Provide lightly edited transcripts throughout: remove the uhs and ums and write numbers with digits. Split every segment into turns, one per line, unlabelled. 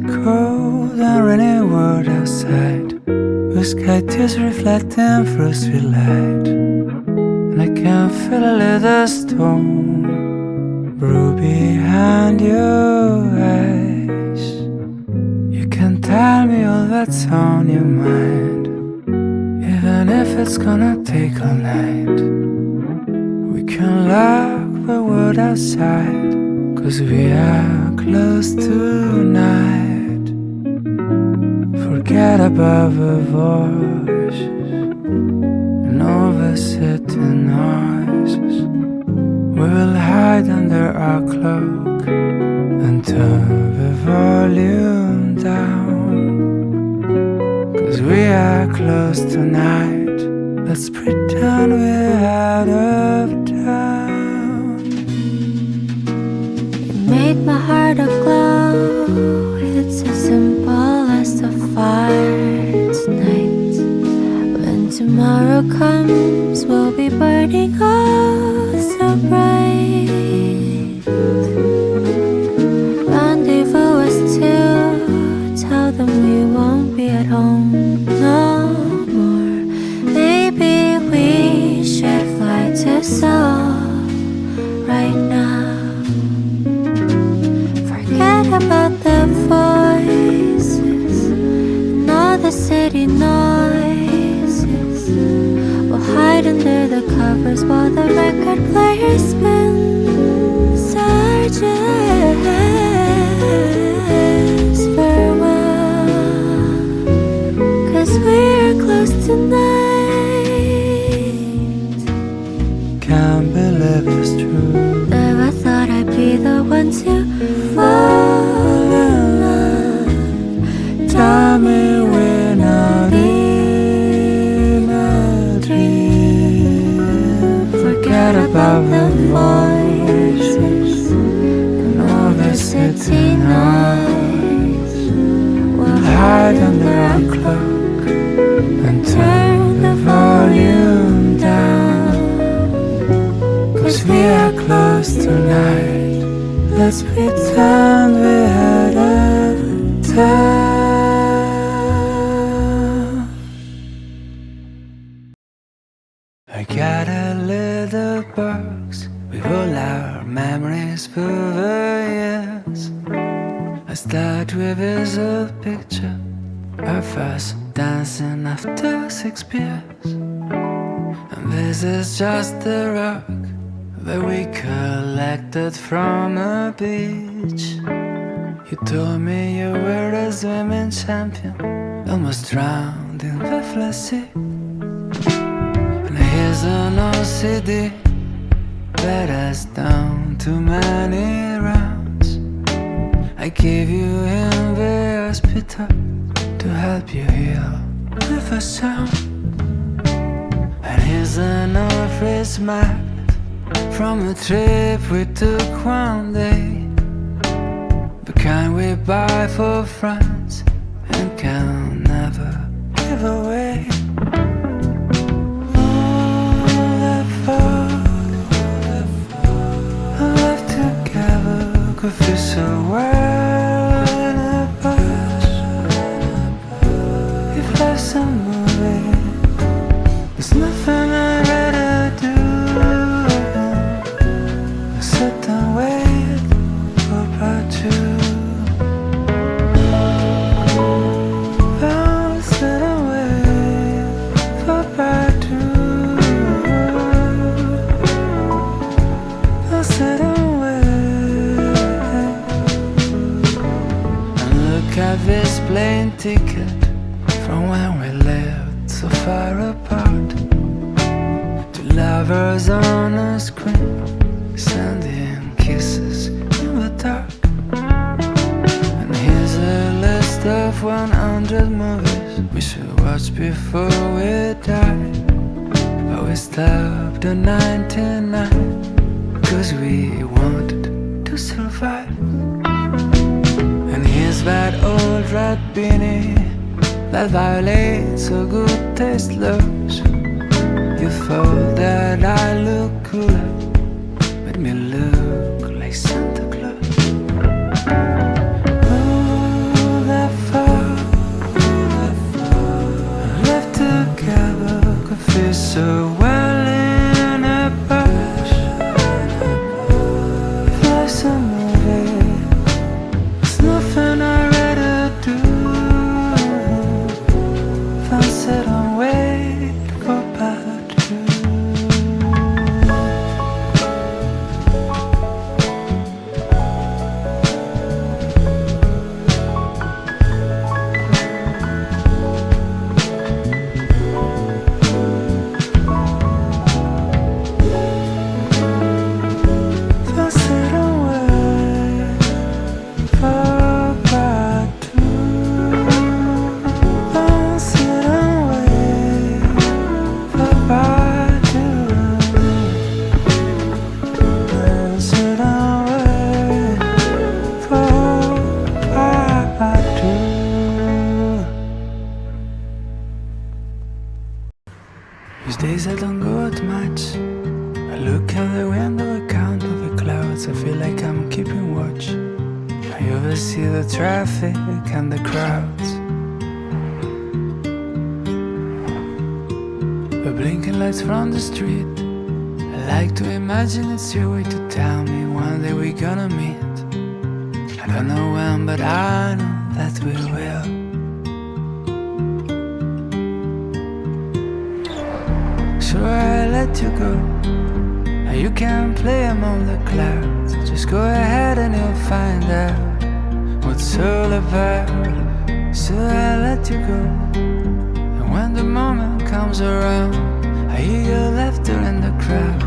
cold and rainy world outside, with sky tears reflecting through street light, and I can feel a little storm brew behind your eyes. You can tell me all that's on your mind, even if it's gonna take all night. We can lock the world outside, 'cause we are close tonight. Forget about the voices and all the city noises. We will hide under our cloak and turn the volume down, 'cause we are close tonight. Let's pretend we're out of town.
You made my heart aglow. It's as simple as the fire tonight. When tomorrow comes, we'll be burning oh so bright. Rendezvous us two, tell them we won't be at home no more. Maybe we should fly to Seoul right now. Forget about the voices and all the city noises. We'll hide under the covers while the record player spins our just farewell, 'cause we're close tonight.
Can't believe it's true.
Never thought I'd be the one to fall in love.
Tell me we're not in a dream. Forget about the voices and all the city noise. We'll hide under our cloak and turn the volume down, 'cause we are close tonight. Let's pretend we're out of town. I got a little box with all our memories for the years. I start with this old picture of us dancing after 6 beers. And this is just the rock that we collected from a beach. You told me you were a swimming champion, almost drowned in the flat sea. And here's an OCD that has done too many rounds. I gave you in the hospital to help you heal with a sound. And here's an office map from a trip we took one day, the kind we buy for friends and can never give away. All that fought and left together could feel so well in a box. If life's a movie, there's nothing I'd rather do. Sit and wait for part 2. I'll sit and wait for part 2. I'll sit and wait and look at this plane ticket from when we lived so far apart. Two lovers on a screen, sending kisses in the dark. And here's a list of 100 movies we should watch before we die. But we stopped at 99, 'cause we wanted to survive. And here's that old red beanie that violates a good taste laws. You thought that I look cooler, made me look like Santa Claus. All days I don't go out much. I look out the window, I count all the clouds. I feel like I'm keeping watch. I oversee the traffic and the crowds. The blinking lights from the street. I like to imagine it's your way to tell me one day we're gonna meet. I don't know when, but I know that we will. So I let you go. Now you can play among the clouds. Just go ahead and you'll find out what it's all about. So I let you go. And when the moment comes around, I hear your laughter in the crowd,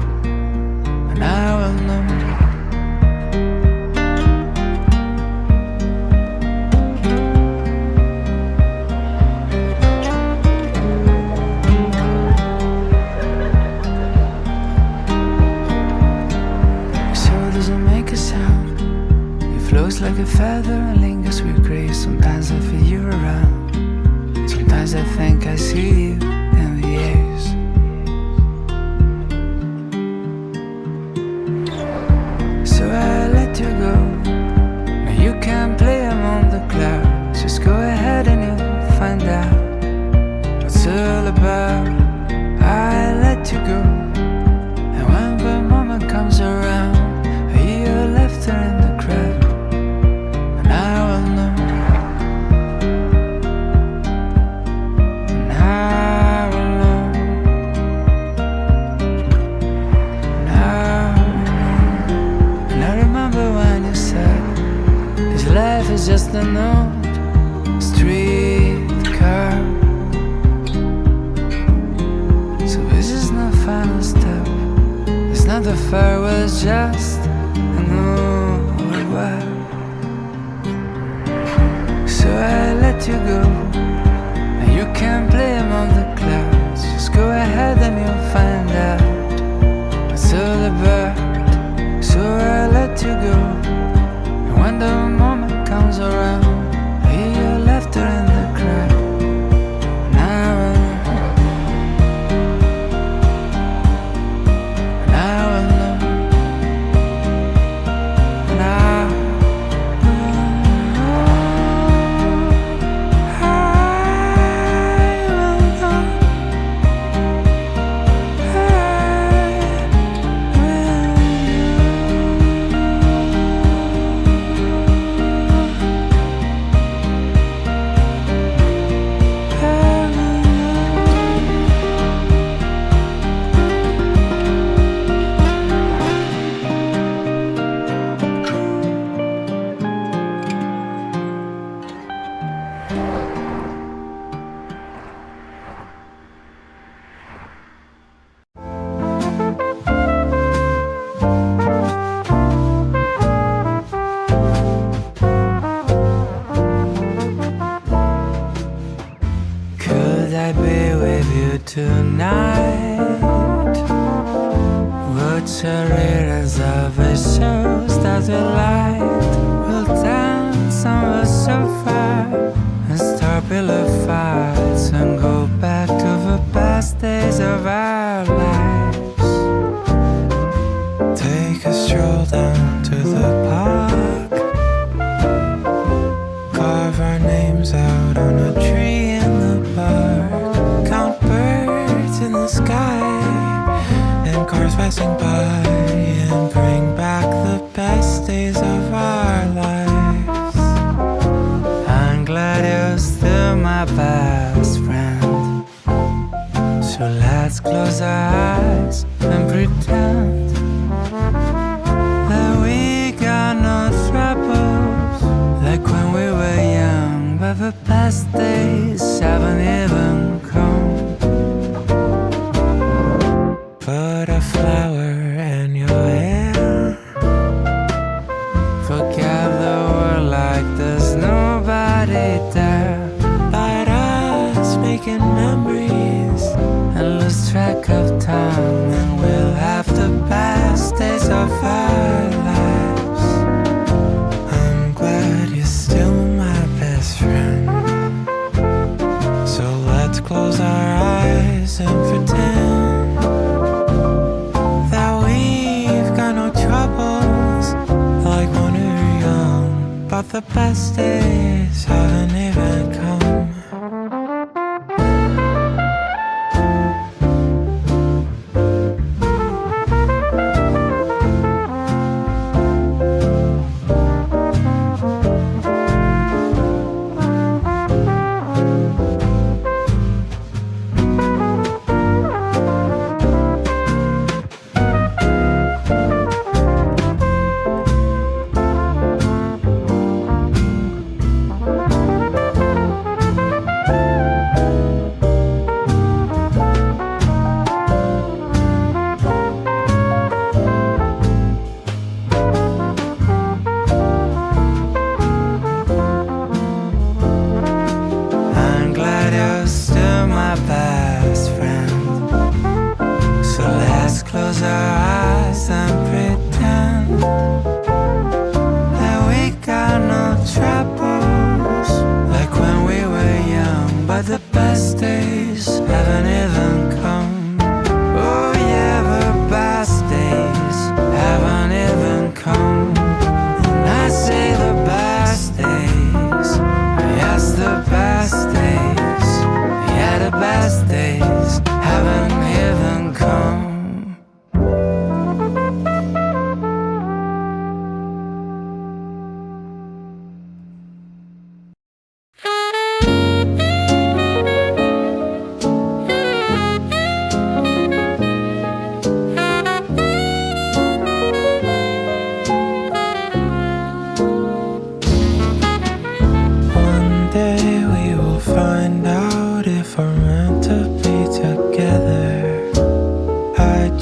and I will know. Flows like a feather and lingers with grace. Sometimes I feel you around. Sometimes I think I see you in the years. So I let you go. Now you can play among the clouds. Just go ahead and you'll find out what's all about. I let you go. And when the moment comes around, I hear your laughter in the crowd. Life is just an old streetcar. So this is not final step. It's not the farewell, it's just an old word. So I let you go. Now you can play among the clouds. Just go ahead and you'll find out what's all about. So I let you go. And when the moment comes around, I hear your laughter in the crowd. Tonight, watch a readers of a show start with light. We'll dance on the sofa and start pillow fights and go back to the best days of our lives. Take a stroll down to the park, carve our names out on a tree in the park, count birds in the sky and cars passing by, and bring back the best days of our lives. I'm glad you're still my best friend, so let's close our eyes and pretend that we got no troubles, like when we were young, but the best days haven't even come. Put a flower in your hair, forget the world like there's nobody there. Light us making memories and lose track of time, and we'll have the best days of our lives. I'm glad you're still my best friend, so let's close our eyes and pretend the best days haven't even come.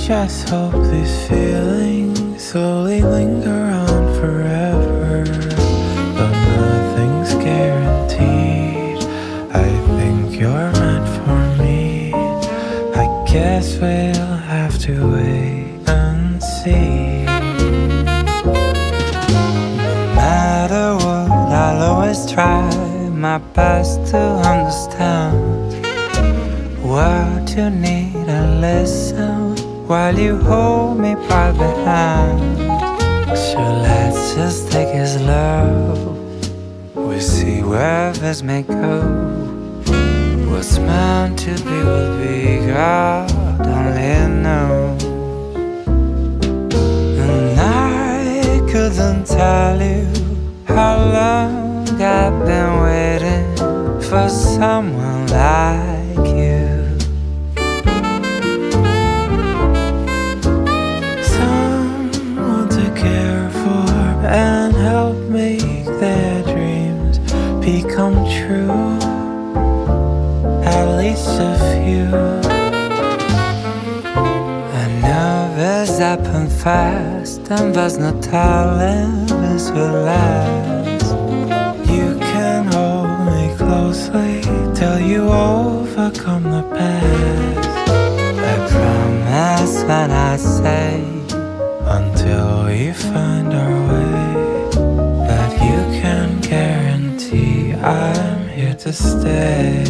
Just hope these feelings slowly linger on forever, though nothing's guaranteed. I think you're meant for me. I guess we'll have to wait and see.
No matter what, I'll always try my best to understand what you need and listen while you hold me by the hand. So let's just take it slow. We'll see where this may go. What's meant to be will be, God only knows. And I couldn't tell you how long I've been waiting for someone like you.
And help make their dreams become true. At least a few.
I know this happened fast, and there's no telling this will last.
You can hold me closely till you overcome the past.
I promise when I say
until we find our way, that you can guarantee I'm here to stay.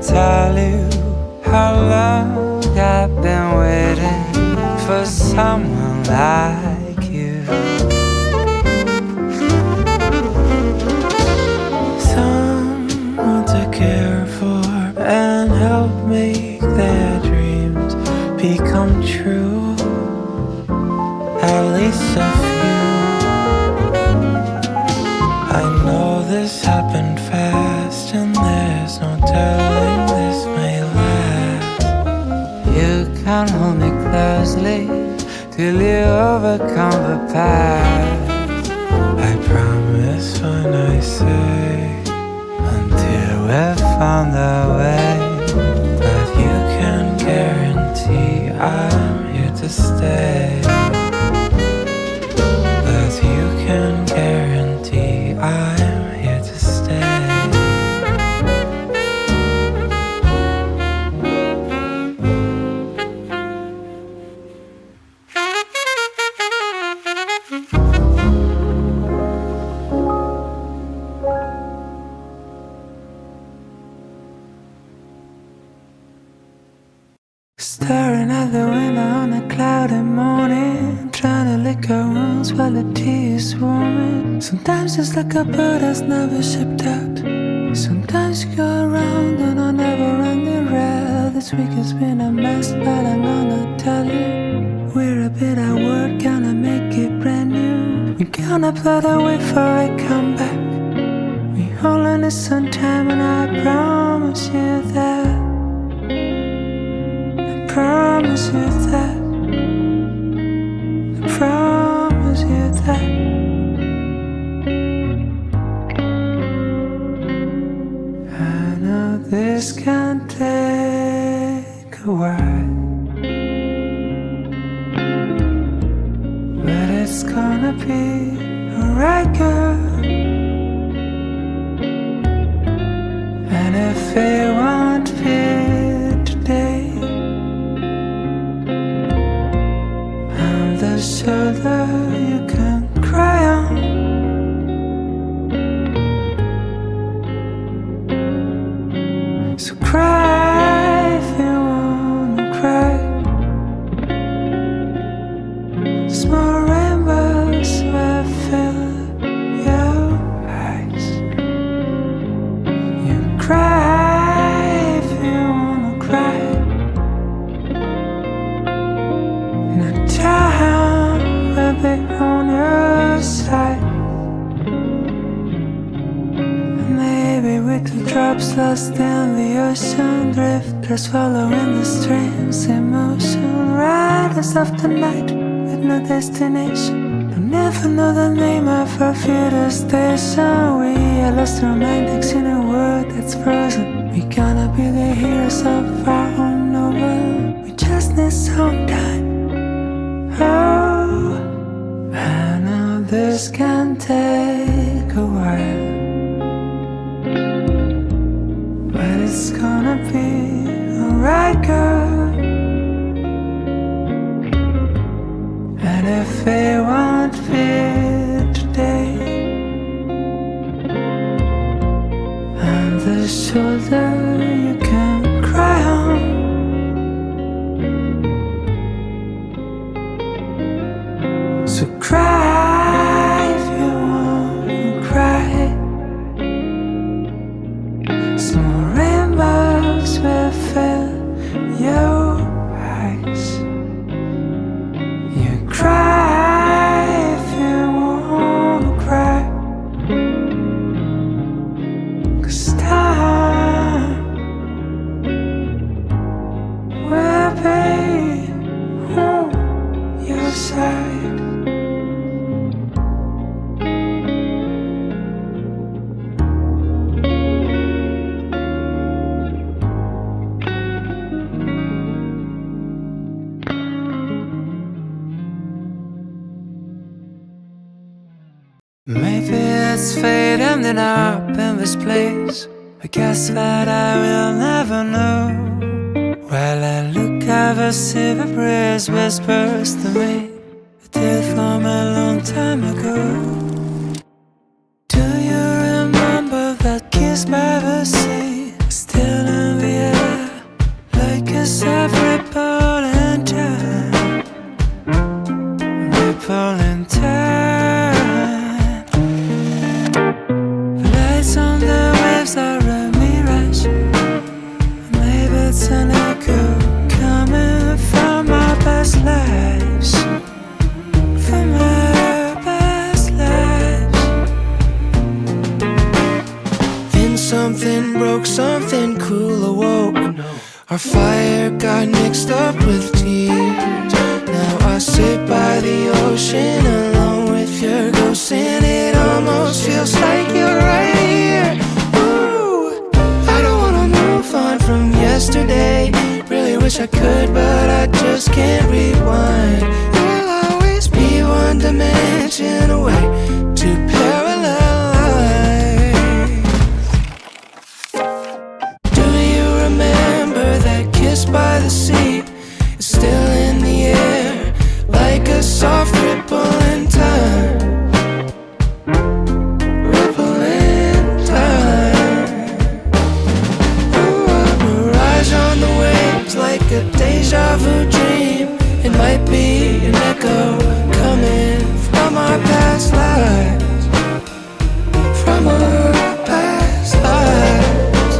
tell you how long I've been waiting for someone like you.
Someone to care for and help make their dreams become true. At least a few. I know this happened fast. there's no telling this may last.
You can hold me closely till you overcome the past.
I promise when I say
Until we've found a way.
but you can guarantee I'm here to stay. But you can guarantee I'm here to stay.
Staring at the window on a cloudy morning, trying to lick our wounds while the tea is warming. Sometimes it's like a bird that's never shipped out. Sometimes you go around on a never-ending rail. This week has been a mess, but I'm gonna tell you, we're a bit at work, gonna make it brand new. We're gonna put away for a comeback. We all need some time, and I promise you that. Promise you that. I promise you that. I know this can take a while, but it's gonna be alright, girl. And if it won't be today, the shoulder you can cry on. So cry if you wanna cry. Small rainbows will fill your eyes. You cry if you wanna cry. Time will be on your side. Maybe with the drops lost in the ocean, drifters following the streams in motion. Riders of the night with no destination, they'll never know the name of our future station. We are lost romantics in a world that's frozen. We gonna be the heroes of our own novel. We just need some time. Oh, I know this can take a while, but it's gonna be alright, girl. And if it won't be today, I'm the shoulder you can cry on. So cry if you wanna cry. Small rainbows will fill your eyes. You cry if you wanna cry. 'Cause time will be on your side. Maybe it's fate ending up in this place. I guess that I will never know. While I look out, I see the breeze whispers to me a tale from a long time ago. Do you remember that kiss by the sea, still in the air, like a soft ripple in time, ripple in time. The lights on the waves are a mirage. Maybe it's an echo coming from our past lives, from our past lives. Then something broke
something cruel awoke. Our fire got mixed up with tears. Now I sit by the ocean alone with your ghost, and it almost feels like you're right here. Ooh, I don't wanna move on from yesterday. Really wish I could, but I just can't rewind. You'll always be one dimension away to parallel life. Do you remember that kiss by the sea? It's still in the air, like a soft ripple in time. Ripple in time. Ooh, a mirage on the waves, like a deja vu dream. It might be an echo coming from our past lives. From our past lives.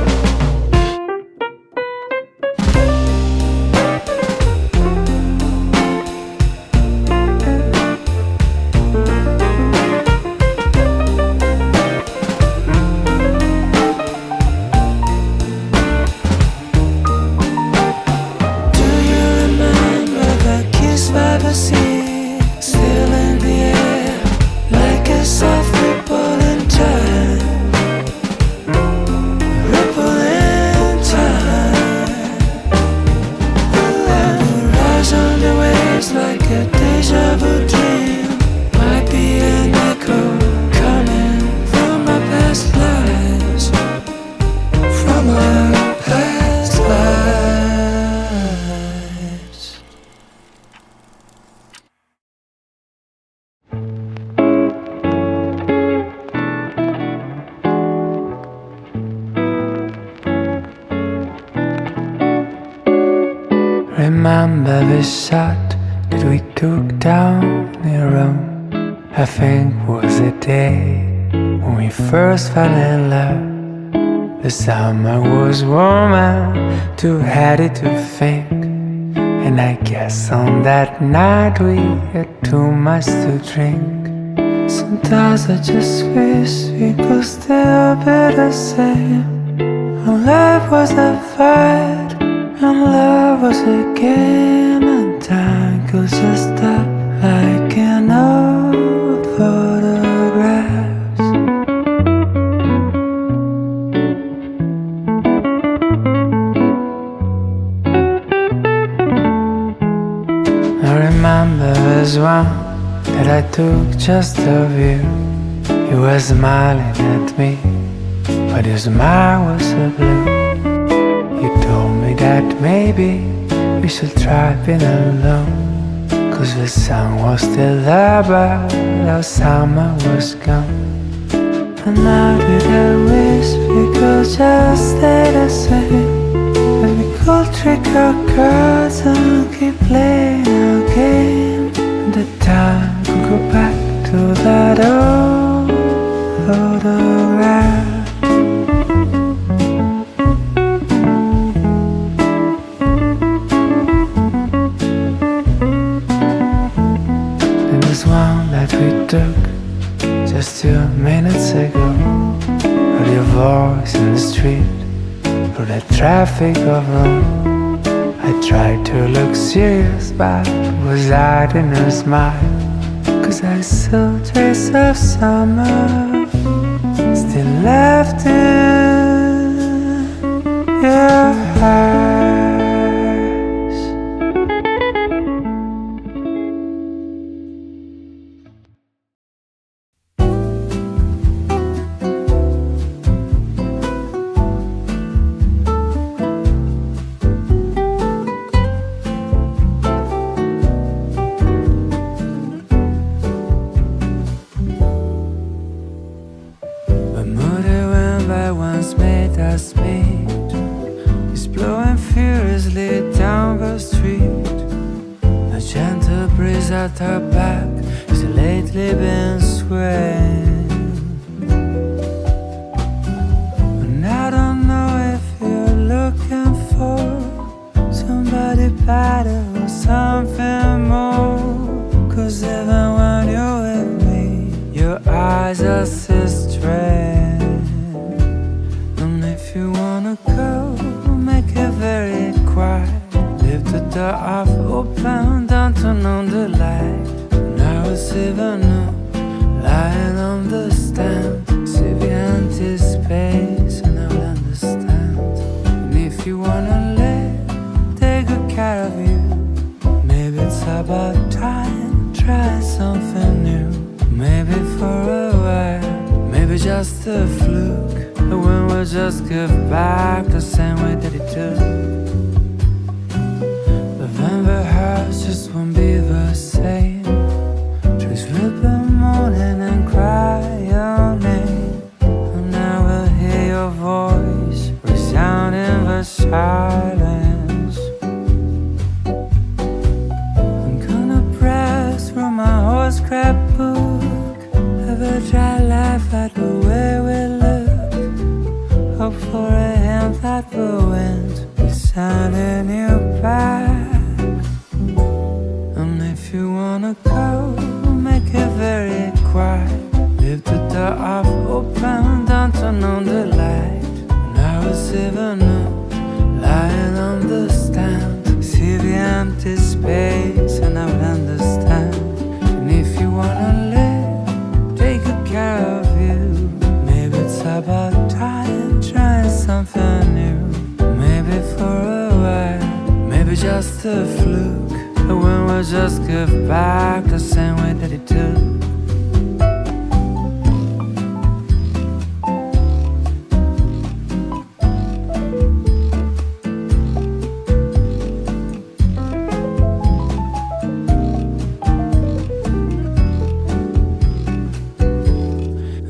Do you remember that kiss by the sea? Still in the air, like a soft ripple in time. Ripple in time. A mirage on the waves, like a deja vu dream. Might be an echo coming from our past lives. From our past lives.
Remember the shot that we took down the road? I think was the day when we first fell in love. The summer was warm and too heady to think, and I guess on that night we had too much to drink. Sometimes I just wish we could still be the same. And life was a fight, and love was a game, and time could just stop like an old photographs. I remember this one that I took just of you. You were smiling at me, but your smile was so blue. You told me that maybe we should try being alone, 'cause the sun was still there, but our summer was gone. And now that I wish we could just stay the same, that we could trick our cards and keep playing our game, and the time could go back to that old photograph. One that we took just 2 minutes ago. Heard your voice in the street, through the traffic of Rome. I tried to look serious, but was hiding a smile, 'cause I saw trace of summer still left in your eyes. A moody wind by once made us meet. It's blowing furiously down the street. A gentle breeze at our back has lately been swaying. And I don't know if you're looking for somebody better or something more, 'cause even when you're with me, your eyes are so strange. And if you wanna go, door off open, don't turn on the light. And I was even lying on the stand. See behind this space and I'll understand. And if you wanna take good care of you, maybe it's about time, try something new. Maybe for a while, maybe just a fluke. The wind will just give back the same way that it took. But then the house just won't be the same. Trees will be moaning and cry your name. And I will hear your voice resound in the silence. I'm gonna press through my whole scrapbook, have a dry life at the way we look. Hope for a hand that the wind is sending you back. And if you wanna go, make it very quiet. Leave the door off open, don't turn on the light. And I was even lying on the stand. See the empty space and I will understand. And if you wanna take good care of you, maybe it's about time, trying something new. Maybe for a while, maybe just a fluke. The wind will just give back the same way that it took.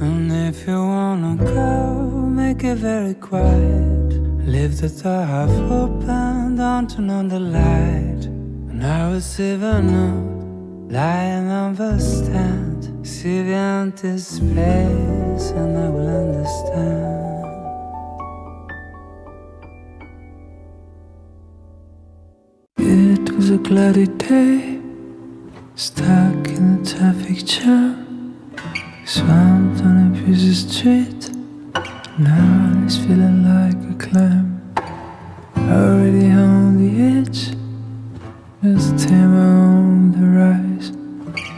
And if you wanna go, make it very quiet. Leave the door half open, don't turn on the light. And I was even lying on the stand. See the empty space and I will understand. It was a cloudy day, stuck in a traffic jam, swamped on a busy street. Now it's feeling like a climb, already on the edge, just timber on the rise.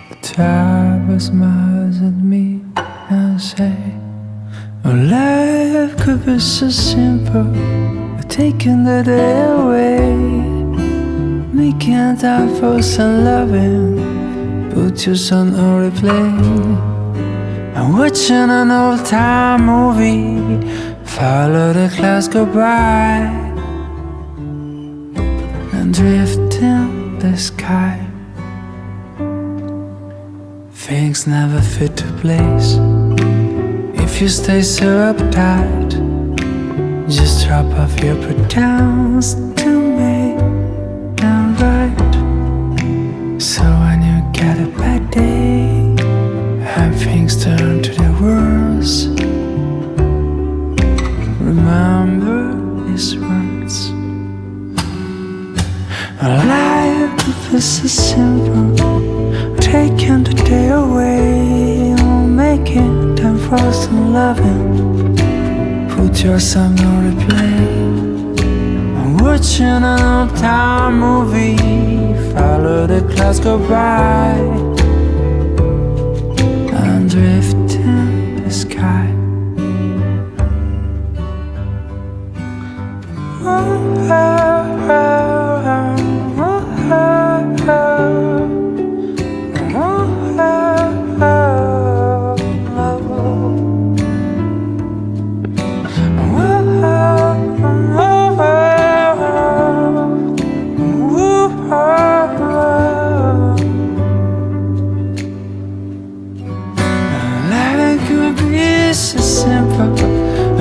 The driver smiles at me and say, oh, life could be so simple, but taking the day away, making time for some loving, put your son on replay. I'm watching an old-time movie, follow the clouds go by, and drift in the sky. Things never fit to place if you stay so uptight. Just drop off your pretense to make them right. So when you get a bad day and things turn to the worst, remember these words. Life is so simple, taking the day away, making time for some loving, put your song on replay. I'm watching an old-time movie, follow the clouds go by, drift in the sky.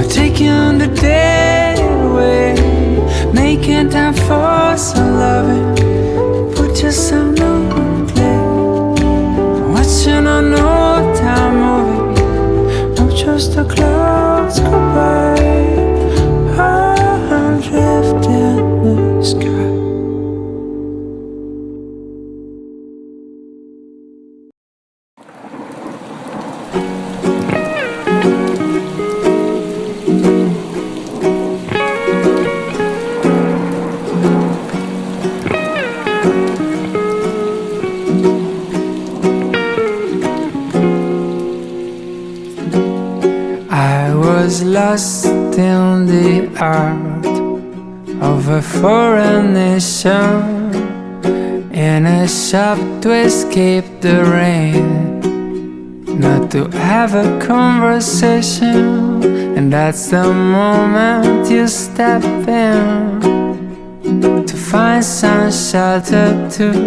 Taking the day away, making time for some loving, put your sound on play. Watching an old-time movie, not just the clouds go by, I'm drifting in the sky. heart of a foreign nation, in a shop to escape the rain, not to have a conversation. And that's the moment you step in to find some shelter too.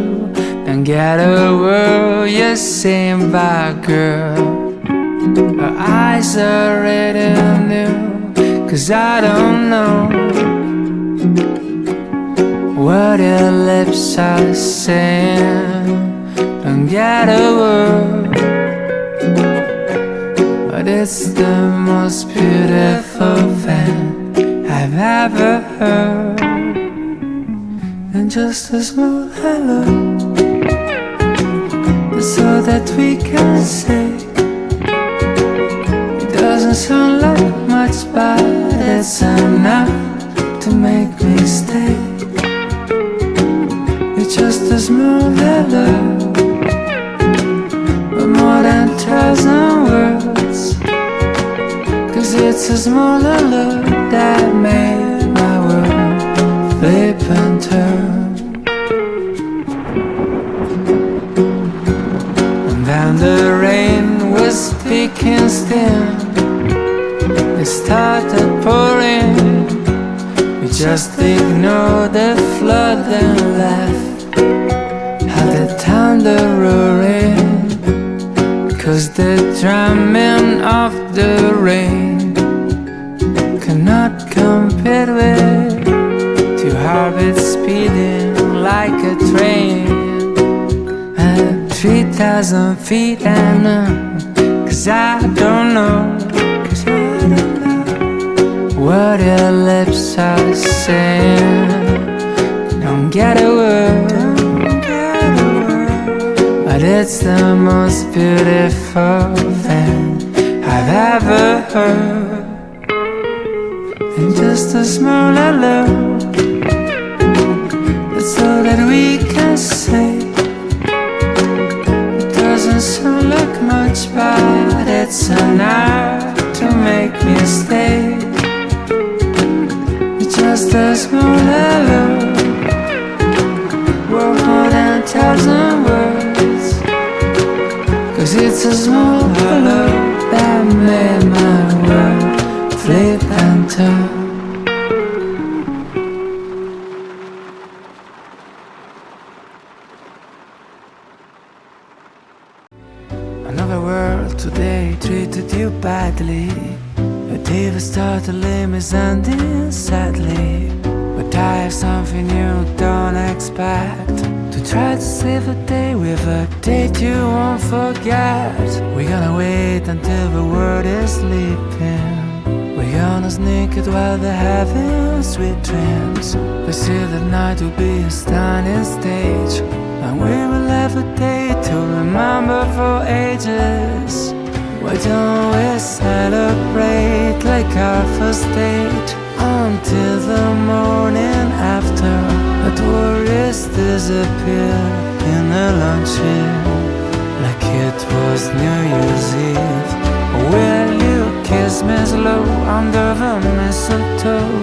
Don't get a word you're saying by girl. Her eyes are red and new, 'cause I don't know what your lips are saying. Don't get a word, but it's the most beautiful thing I've ever heard. And just a small hello, that's all that we can say. It doesn't sound like much, but it's enough to make me stay. It's just a small hello, but more than 1,000 words, 'cause it's a small hello that made my world flip and turn. And then the rain was thick and still, it started pouring. We just ignored the flood and left how the thunder roaring, 'cause the drumming of the rain cannot compete with two heartbeats speeding like a train at 3,000 feet and 'cause I don't know what your lips are saying. Don't get a word, but it's the most beautiful thing I've ever heard. And just a small hello, that's all that we can say. It doesn't sound like much, but it's enough to make me stay. It's just a small hello, worth more than 1,000 words, 'cause it's a small hello that made my world flip and turn. Another world today treated you badly. A devastated limb is ending sadly, but I have something you don't expect. To try to save the day with a date you won't forget. We're gonna wait until the world is sleeping. We're gonna sneak it while they're having sweet dreams. We see that night will be a stunning stage, and we will have a day to remember for ages. Why don't we celebrate like our first date until the morning after the tourists disappear in the luncheon like it was New Year's Eve? Will you kiss me slow under the mistletoe?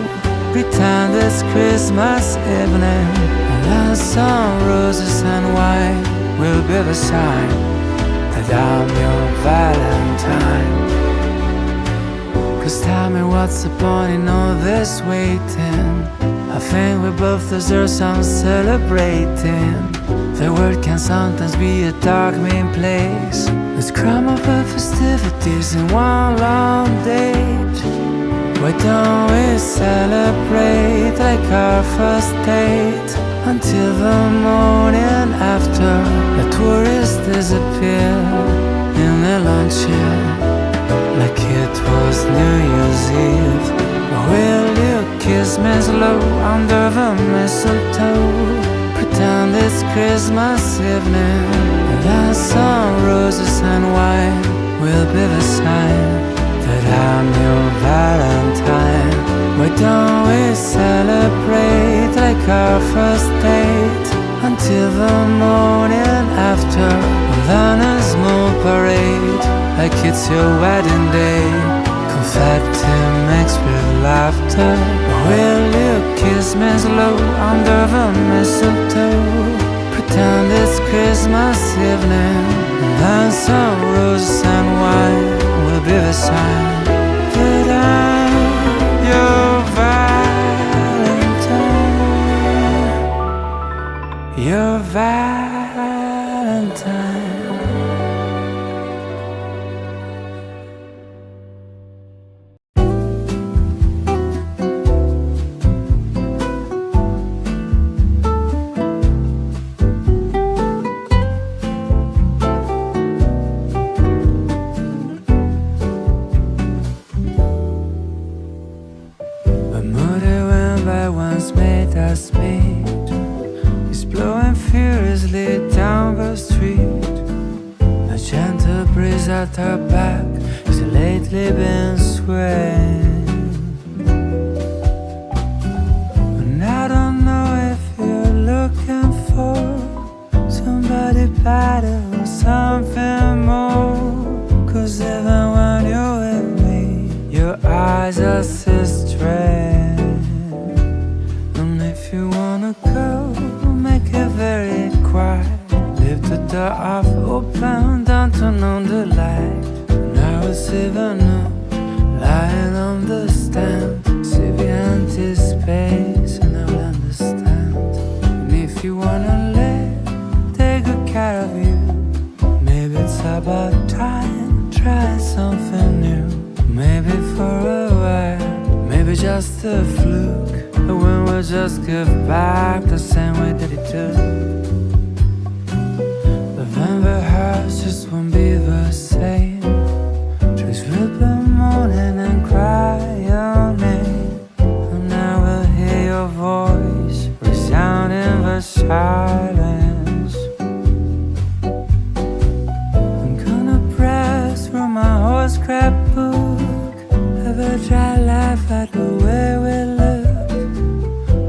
Pretend it's Christmas evening, and then some roses and wine will be the sign that I'm your Valentine. 'Cause tell me, what's the point in all this waiting? I think we both deserve some celebrating. The world can sometimes be a dark, mean place. Let's cram up our festivities in one long date. Why don't we celebrate like our first date until the morning after the tourists disappear in the luncheon like it was New Year's Eve? Will you kiss me slow under the mistletoe? Pretend it's Christmas evening, and then some roses and wine will be the sign that I'm your Valentine. Why don't we celebrate like our first date until the morning after, and then a small parade like it's your wedding day. Confetti mixed with laughter. shelter. Will you kiss me slow under the mistletoe? Pretend it's Christmas evening, and then some roses and wine will be the sign that I'm your Valentine. Your Valentine. He's blowing furiously down the street. A gentle breeze at her back, she's lately been swaying. And I don't know if you're looking for somebody better or something more. 'Cause even when you're with me, your eyes are so strange. If you wanna go, make it very quiet. Leave the door half open, don't turn on the light. Now it's even up, lying on the stand. See the empty space and I'll understand. And if you wanna live, take good care of you. Maybe it's about time, try something new. Maybe for a while, maybe just a fluke. The wind will just give back the same way that it took. But then the house just won't be the same. Trees will be moaning and cry your name. And I will hear your voice resound in the silence. I'm gonna press through my whole scrapbook. Have a dry life at the way we live.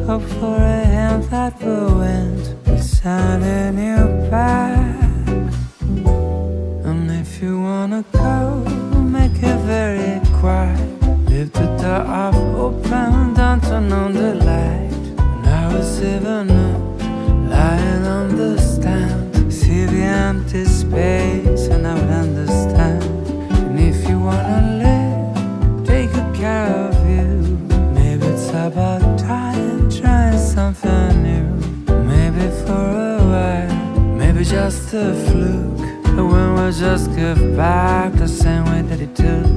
Hope for a hand that the wind is sending you back. And if you wanna go, make it very quiet. Leave the door half open, don't turn on the light. Now it's even up, lying on the stand. See the empty space and I will understand. And if you wanna live, take good care of you. Maybe it's about time, trying something new. Maybe for a while, maybe just a fluke. The wind will just give back the same way that it took.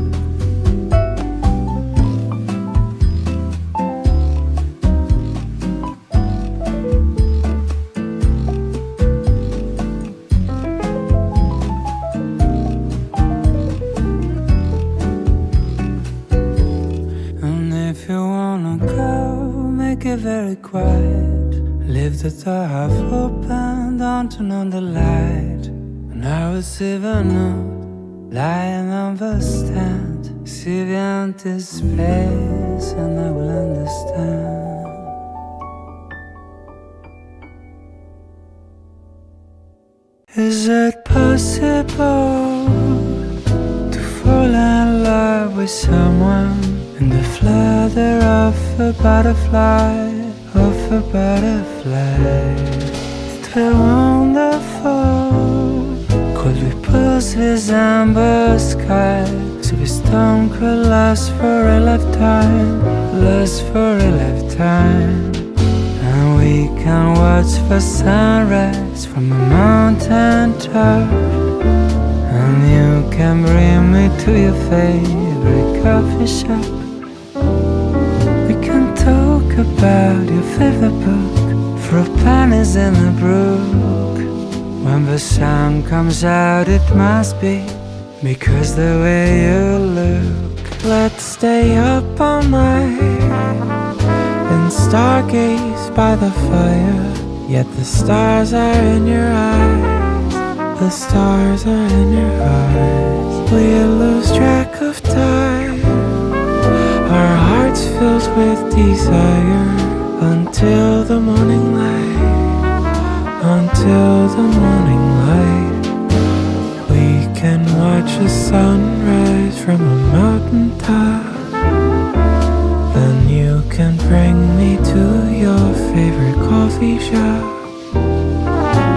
And if you wanna go, make it very quiet. Leave the door half open, don't turn on the light. And I was even up, lying on the stand. See the empty space and I will understand. Is it possible to fall in love with someone in the flutter of a butterfly, of a butterfly? It were wonderful. Could we pause this amber sky, so this storm could last for a lifetime, last for a lifetime. And we can watch the sunrise from a mountain top. And you can bring me to your favorite coffee shop. We can talk about your favorite book, throw pennies in the brook. When the sun comes out it must be because the way you look. Let's stay up all night and stargaze by the fire. Yet the stars are in your eyes, the stars are in your eyes. We lose track of time, our hearts filled with desire. Until the morning light, until the morning light. We can watch the sunrise from a mountaintop. Then you
coffee shop.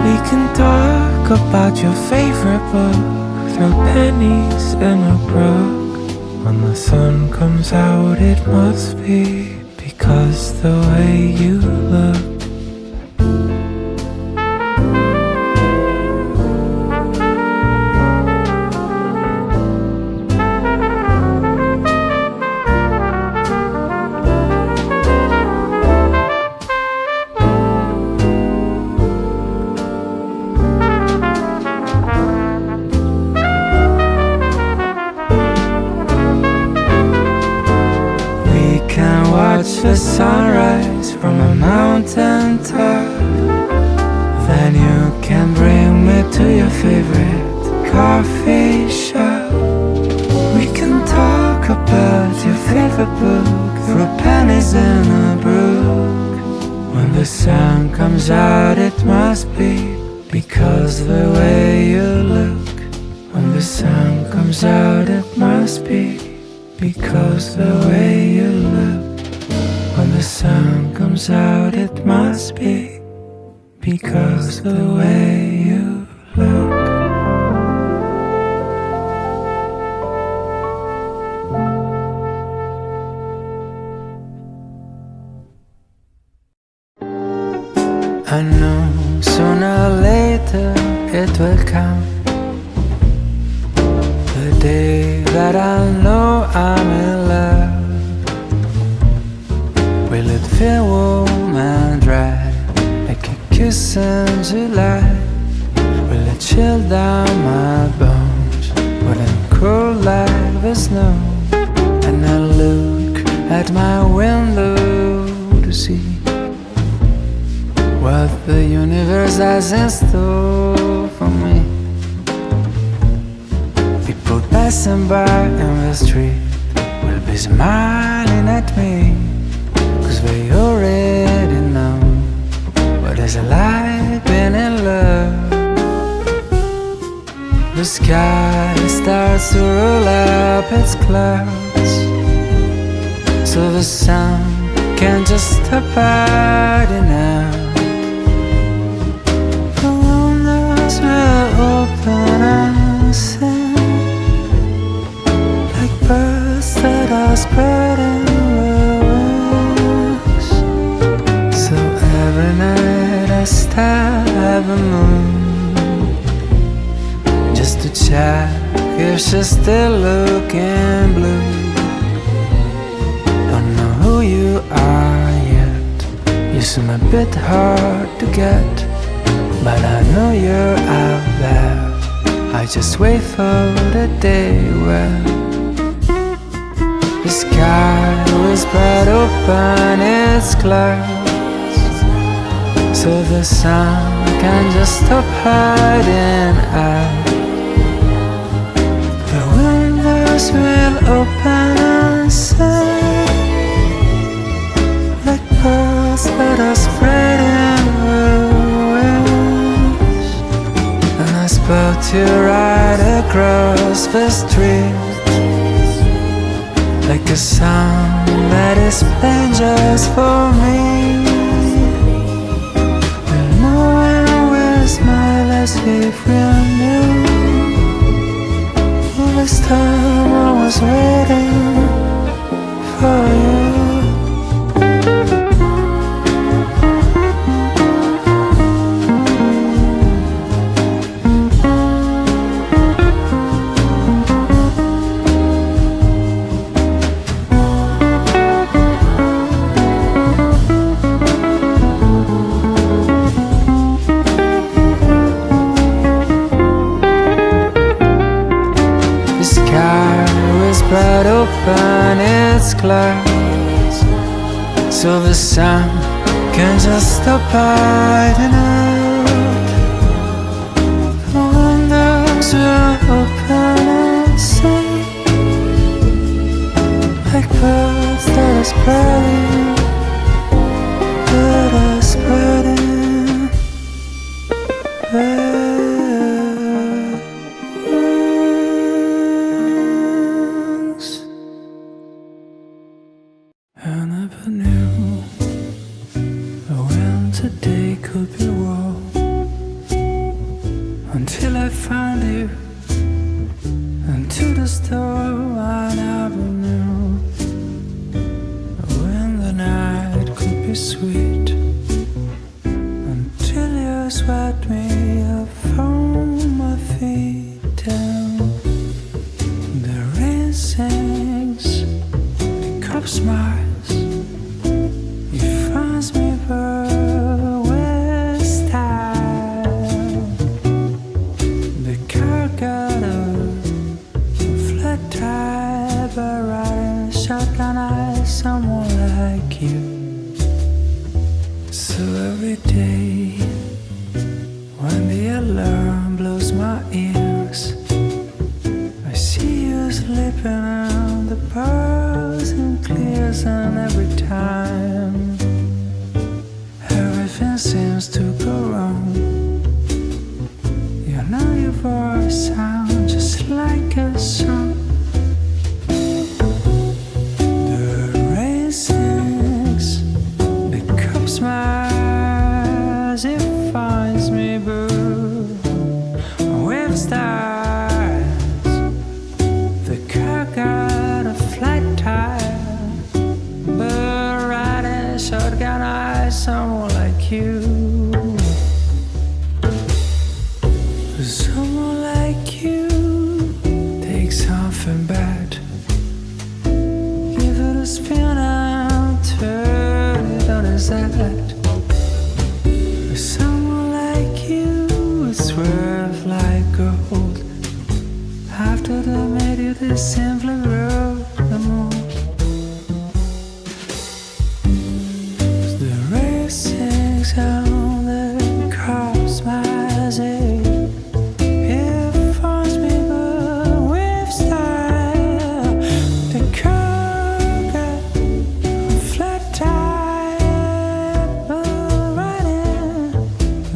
We can talk about your favorite book, throw pennies in a brook. When the sun comes out, it must be because the way you look. The sunrise from a mountain top. Then you can bring me to your favorite coffee shop. We can talk about your favorite book, throw pennies in a brook. When the sun comes out, it must be because the way you look. When the sun comes out, it must be because the way you look. When the sun comes out, it must be because the way you look. I know sooner or later it will come, the day that I know I'm in love. Will it feel warm and dry, like a kiss in July? Will it chill down my bones? Will it cool like the snow? And I look at my window to see what the universe has in store for me. People passing by in the street will be smiling at me, 'cause we already know what it's like being in love. The sky starts to roll up its clouds, so the sun can't just stop hiding out. The windows will open and sing like birds that are spreading their wings. So every night I stare at the moon, just to check if she's still looking blue. Don't know who you are yet, you seem a bit hard to get, but I know you're out there. I just wait for the day when the sky will spread open its clouds, so the sun can just stop hiding out. The windows will open and sing like birds that are spreading their wings. And I spot you right across the street, like a song that is playing just for me. We'll know and we'll smile as if we knew. All this time I was waiting for you. Spread open its clouds, so the sun can just stop hiding out. The windows will open and sing like birds that are spreading, that are spreading their
today could be wrong until I found you into the store I never knew when the night could be sweet until you swept me up from my feet down. The rain sings, the cup smiles, he finds me with style. The car got a flat tire, but riding a shotgun I someone like you. So every day when the alarm blows my ears, I see you slipping on the bars and clears, and every time everything seems to go wrong. You know your voice sounds just like a song. The rain sings, the cup smiles, it finds me blue with stars. The car got a flat tire, but riding shotgun I someone like you. Someone like you, take something bad, give it a spin and turn it on its head. Someone like you, it's worth like gold. After they made you, they simply wrote the mold. The race sings on the car's magic. It finds me but with style. The car got a flat tire, but riding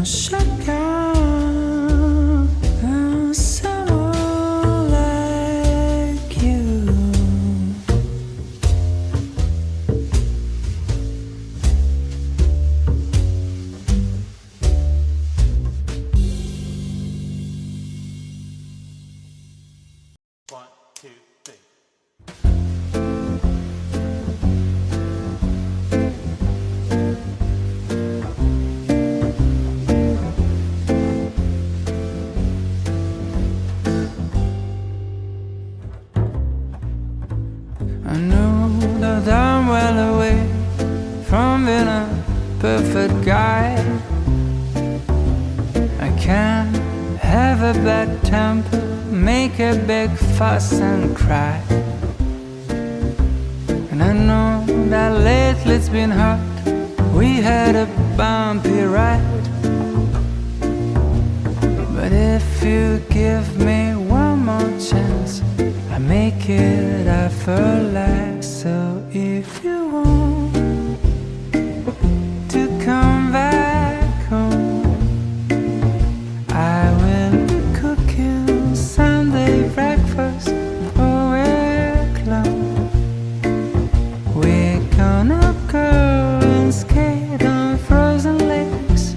a shotgun. And someone like you.
One, two, three.
I know that I'm well away from being a perfect guy. I can't have a bad temper, make a big fuss and cry. And I know that lately it's been hard, we had a bumpy ride. But if you give me one more chance, I make it effortless. So if you want to come back home, I will be cooking Sunday breakfast all week long. We're gonna go and skate on frozen lakes,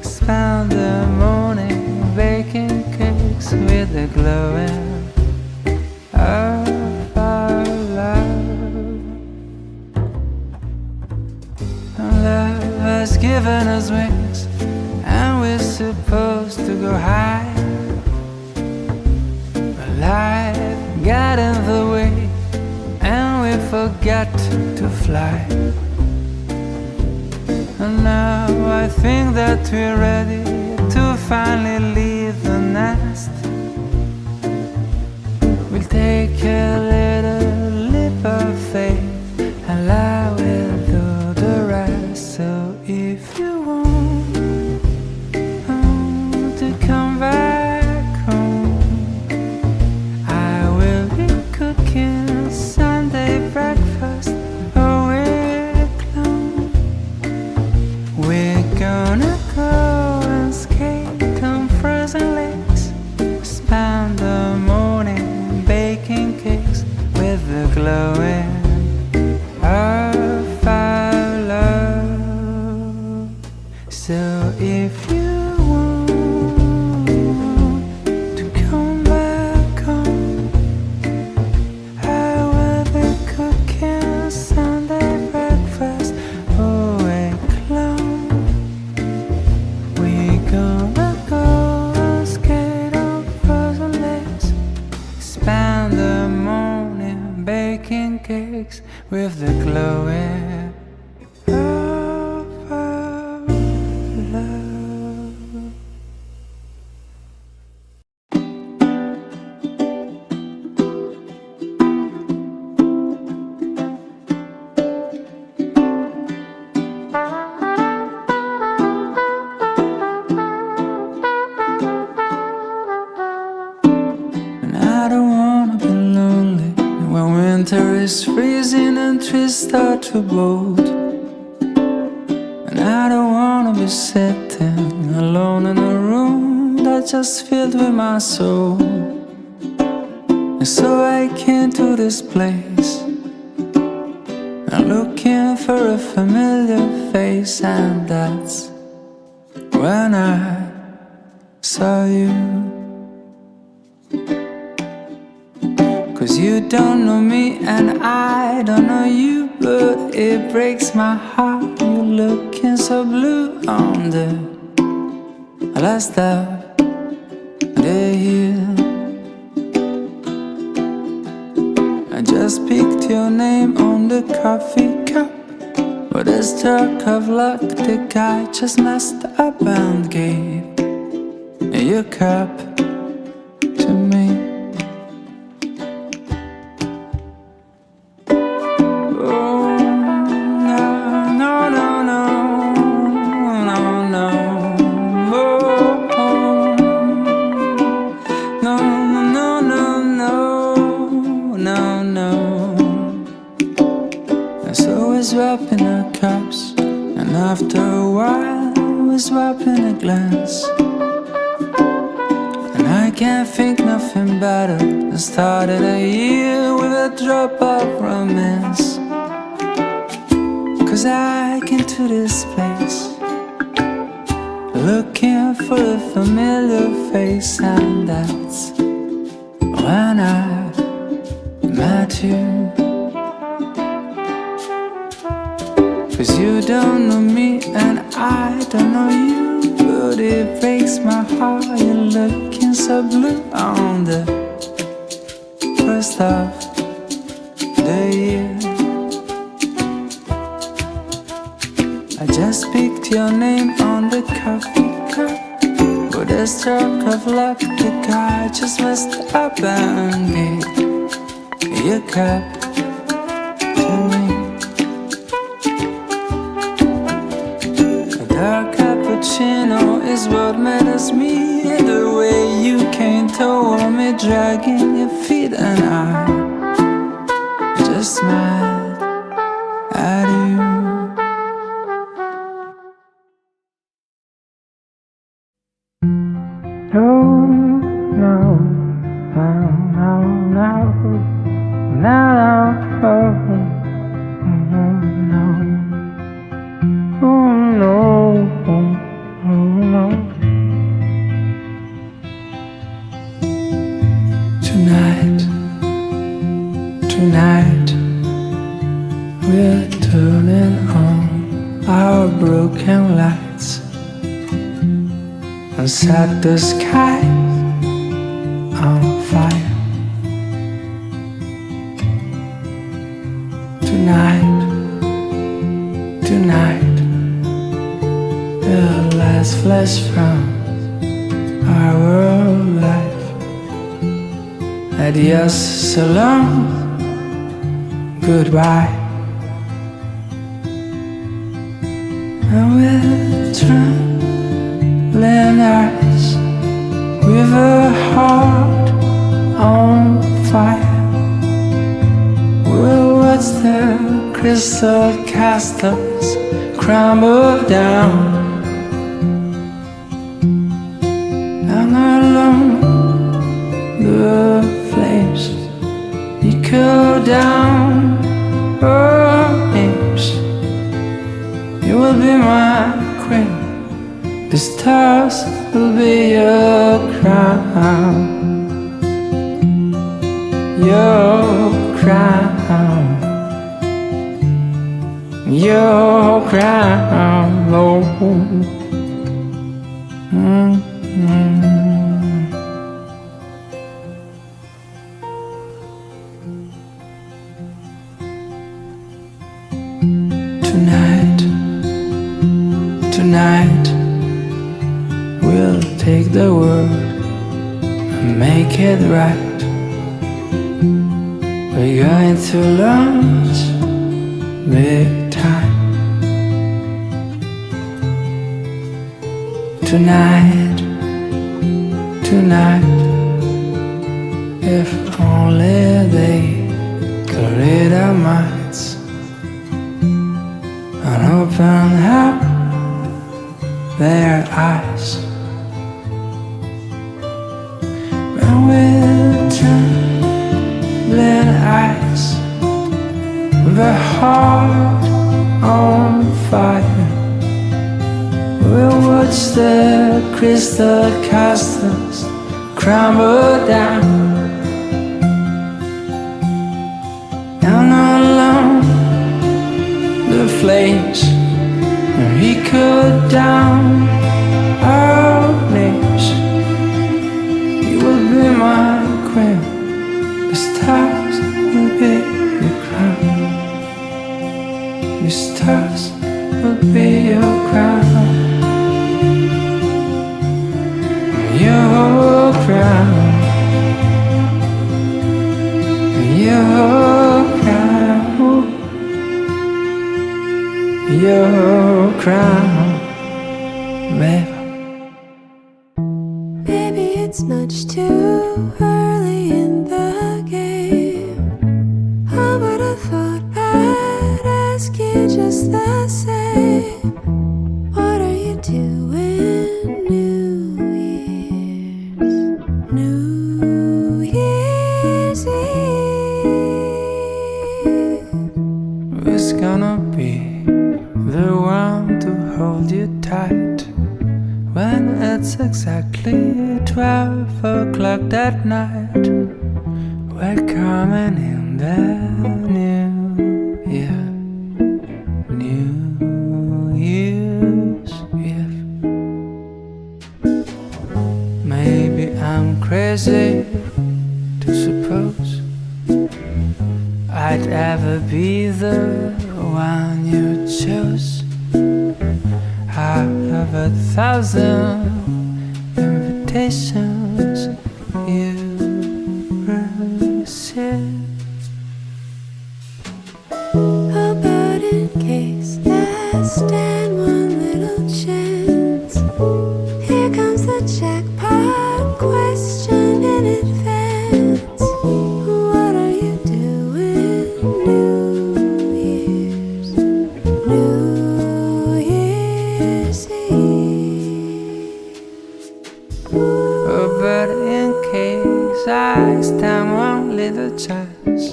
spend the morning baking cakes with the glowing of our love. Love has given us wings, and we're supposed to go high. But life got in the way, and we forgot to fly. And now I think that we're ready to finally leave the nest. We'll take a little leap of faith, and I will do the rest. So if you want to come back home, I will be cooking Sunday breakfast all week long. We're gonna go and skate on frozen lakes, spend the morning baking cakes with the glowing of our love. So if you want to come back home, I will be cooking Sunday breakfast. Oh, a clown. We gonna go skate on frozen lakes, spend the morning baking cakes with the glowing of our love. And I don't wanna be lonely when winter is freezing and trees start to bolt. And I don't wanna be sitting alone in a room that's just filled with my soul. And so I came to this place, I'm looking for a familiar face, and that's when I saw you. 'Cause you don't know me and I don't know you, but it breaks my heart. You looking so blue on the last of the year. I just picked your name on the coffee cup, but a stroke of luck, the guy just messed up and gave your cup to me. Swapping our cups, and after a while we're swapping a glance. And I can't think nothing better than starting a year with a drop of romance. 'Cause I came to this place looking for a familiar face, and that's when I met you. 'Cause you don't know me and I don't know you, but it breaks my heart. You're looking so blue on the first of the year. I just picked your name on the coffee cup, with a stroke of luck, the guy just messed up and gave your cup to me. Dark cappuccino is what matters me. The way you came toward me, dragging your feet, and I just smiled at you. No, no, no, no, no, no, no, no. Oh no, oh no. Tonight, tonight, we're turning on our broken lights and set the sky on fire. Tonight, tonight, the last flash from our world life. Adios, so long, goodbye. And we're trembling eyes with a heart on fire. We'll watch the crystal castles crumble down, and along the flames echo down our names. You will be my queen, The stars will be your crown, your crown, your crown, oh. Tonight, tonight, we'll take the world and make it right. We're going to launch big time. Tonight, tonight, if only they could read our minds and open up their eyes. And with trembling eyes, with a heart on fire, we'll watch the crystal castles crumble down, down along the flames, and we could down our names. You will be my queen, the stars will be your crown, the stars will be your crown, your crown, your crown, your crown, baby.
Maybe it's much too early in the game. How would I thought I'd ask you just the same? What are you doing New Year's Eve?
It's gonna be the one to hold you tight when it's exactly 12 o'clock that night. We're coming in the new year, New Year's Eve. Maybe I'm crazy to suppose I'd ever be the one you chose. Out of 1,000 invitations you received.
How about in case I stand one little chance? Here comes the jackpot question in advance. What are you doing New Year's Eve?
Oh, but in case I stand one little chance,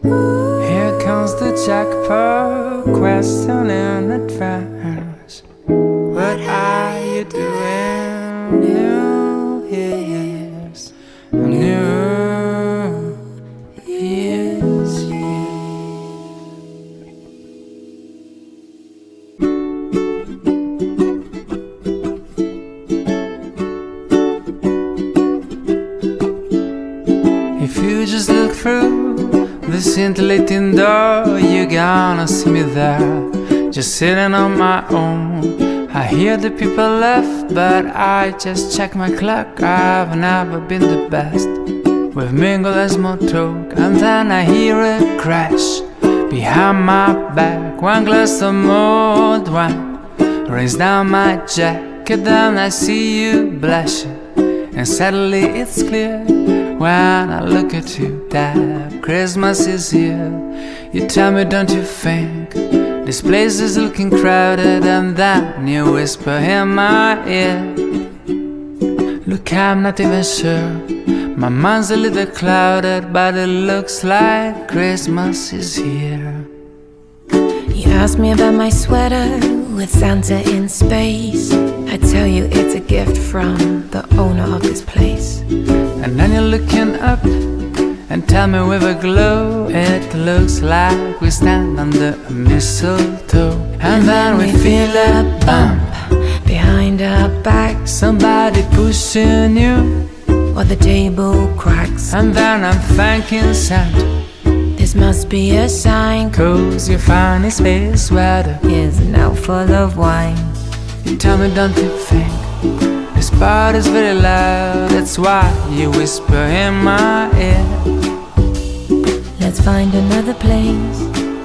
here comes the jackpot question in advance. What are you doing New Year's Eve? If you just look through the scintillating door, you're gonna see me there, just sitting on my own. I hear the people laugh, but I just check my clock. I've never been the best. We've mingled a small talk, and then I hear a crash behind my back. One glass of mulled wine rains down my jacket, then I see you blushing, and suddenly it's clear when I look at you that Christmas is here. You tell me, don't you think this place is looking crowded? And then you whisper in my ear, look, I'm not even sure. My mind's a little clouded, but it looks like Christmas is here.
You asked me about my sweater, with Santa in space. I tell you it's a gift from the owner of this place.
And then you're looking up and tell me with a glow, it looks like we stand under a mistletoe. And then we feel a bump
behind our back,
somebody pushing you,
or the table cracks.
and then I'm thanking Santa,
This must be a sign,
'cause your funny space sweater
is now full of wine.
You tell me, don't you think this party's very loud? That's why you whisper in my ear.
Let's find another place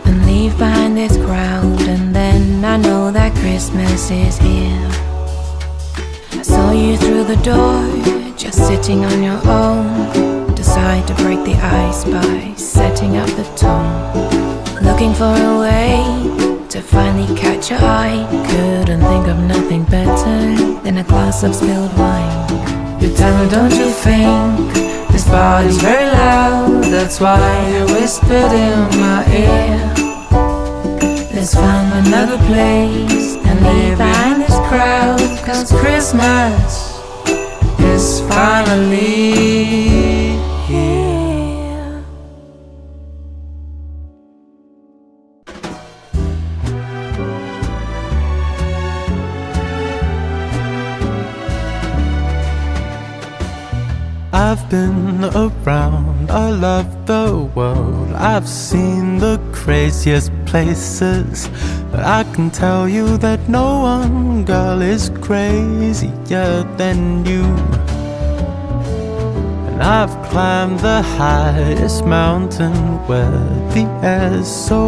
and leave behind this crowd, and then I know that Christmas is here. I saw you through the door, just sitting on your own. Decide to break the ice by setting up the tone, looking for a way to finally catch your eye. Couldn't think of nothing better than a glass of spilled wine.
You tell me, don't you think this party's very loud? That's why you whispered in my ear.
Let's find another place and leave behind this crowd, 'cause
Christmas is finally here.
I've been around, I love the world. I've seen the craziest places, but I can tell you that no one, girl, is crazier than you. And I've climbed the highest mountain where the air's so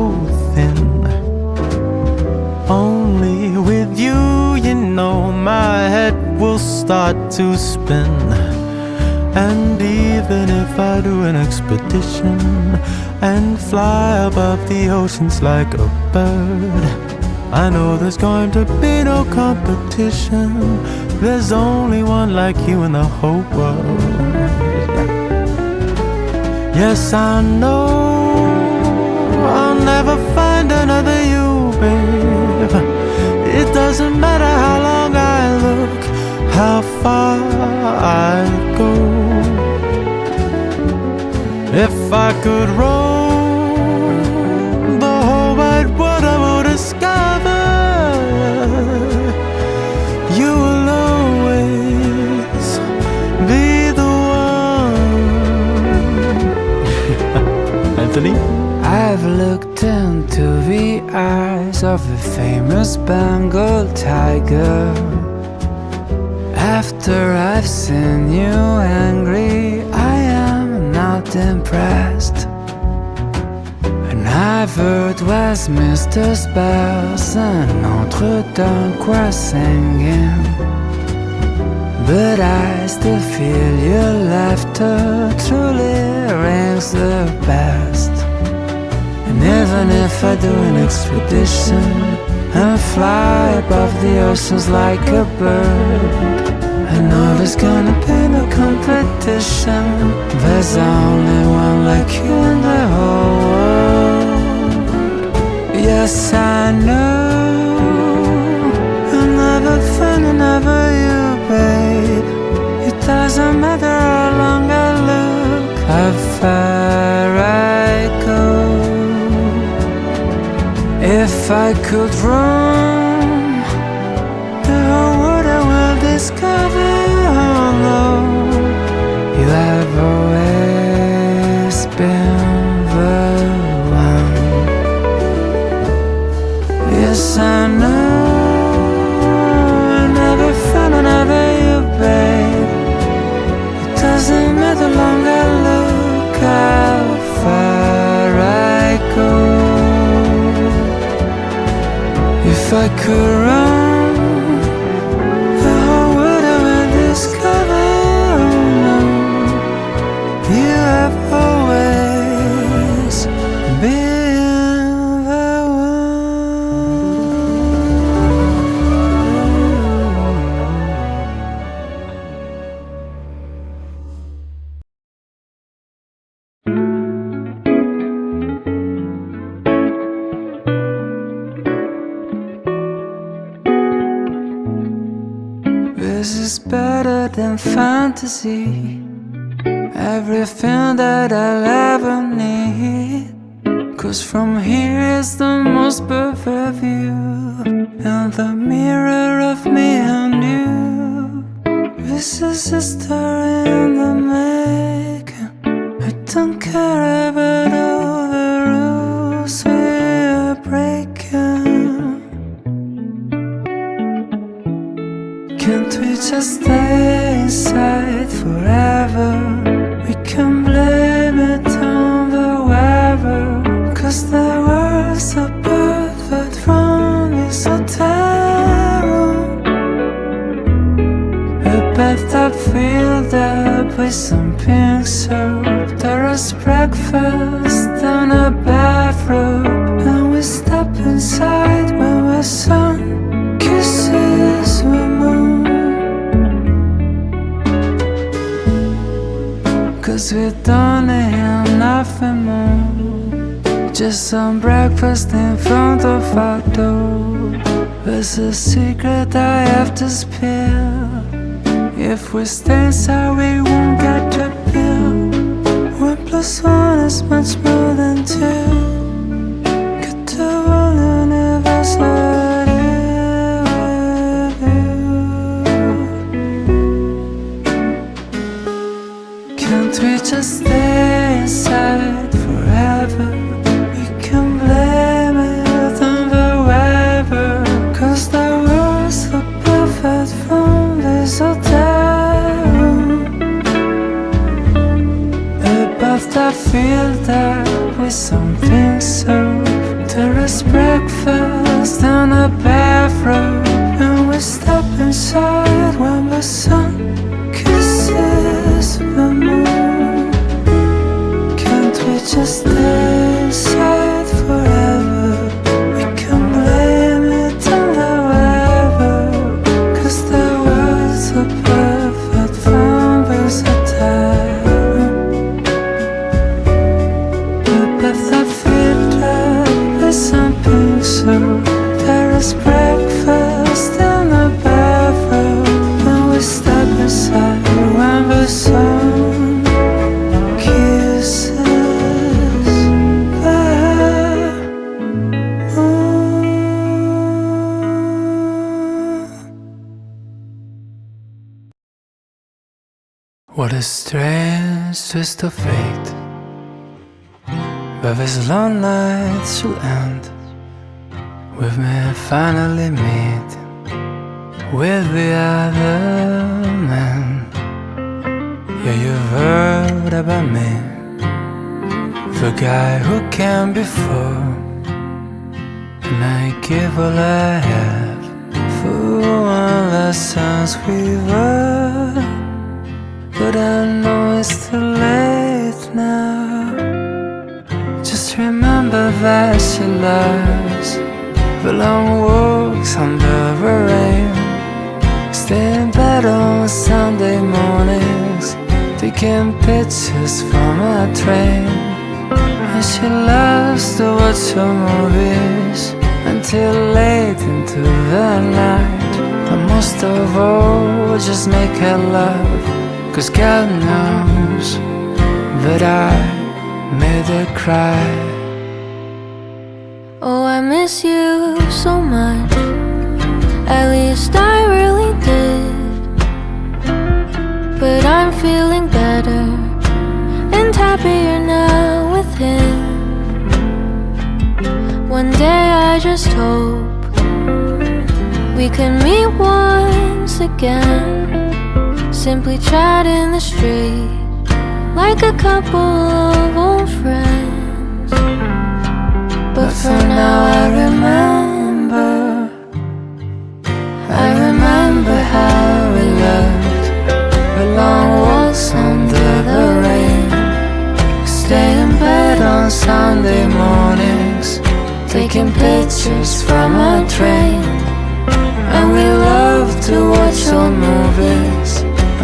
thin. Only with you, you know, my head will start to spin. And even if I do an expedition and fly above the oceans like a bird, I know there's going to be no competition. There's only one like you in the whole world. Yes, I know I'll never find another you, babe. It doesn't matter how long I look, how far I go. If I could roam the whole wide world, I would discover you will always be the one. Anthony?
I've looked into the eyes of a famous Bengal tiger. After I've seen you angry, I am not impressed. And I've heard Westminster's bells and Notre-Dame singing, but I still feel your laughter truly rings the best. And even if I do an expedition and fly above the oceans like a bird, I know there's gonna be no competition. There's only one like you in the whole world. Yes, I know I'll never find another you, babe. It doesn't matter how long I look, how far I go. If I could roam the whole world, I will discover. Oh no, you have always been the one. Yes, I know I'll never find another you, babe. It doesn't matter how long I look, how far I go. If I could run the whole world, I will discover. Oh no, you have always been the 'cause it's better than fantasy. Everything that I'll ever need. 'Cause from here is the most perfect view. In the mirror of me and you. This is history in the making. I don't care about all the rules we are breaking. Can't we just stay inside forever? We can blame it on the weather. 'Cause the world's so perfect from this hotel room. A bathtub filled up with some pink soap. There is breakfast and a bathrobe. And we step inside when the sun kisses the moon. 'Cause we don't need nothing more. Just some breakfast in front of our door. There's a secret I have to spill. If we stay inside we won't get the bill. 1 + 1 is much more than 2. Get the whole universe ready with you. Can't we just stay inside forever? Blame it on the weather. 'Cause the world's so perfect from this hotel room. A bathtub filled up with something soap. There is breakfast and a bathrobe. And we step inside when the sun kisses the moon. Can't we just stay inside forever? We can blame it on the weather. 'Cause the world's so perfect from this hotel. The bathtub filled up with some pink soap. There is breakfast in the bathroom. And we step inside when the sun kisses. What a strange twist of fate, but this long night shall end with me finally meeting with the other man. Yeah, you've heard about me, the guy who came before, and I give all I have for one last chance we were. But I know it's too late now. Just remember that she loves the long walks under the rain, stay in bed on Sunday mornings, taking pictures from a train. And she loves to watch her movies until late into the night. But most of all, just make her love, 'cause God knows that I made her cry.
Oh, I miss you so much. At least I really did. But I'm feeling better and happier now with him. One day I just hope we can meet once again. Simply chat in the street like a couple of old friends. But for now I remember how we loved the long walks under the rain, stay in bed on Sunday mornings, taking pictures from a train. And we loved to watch old movies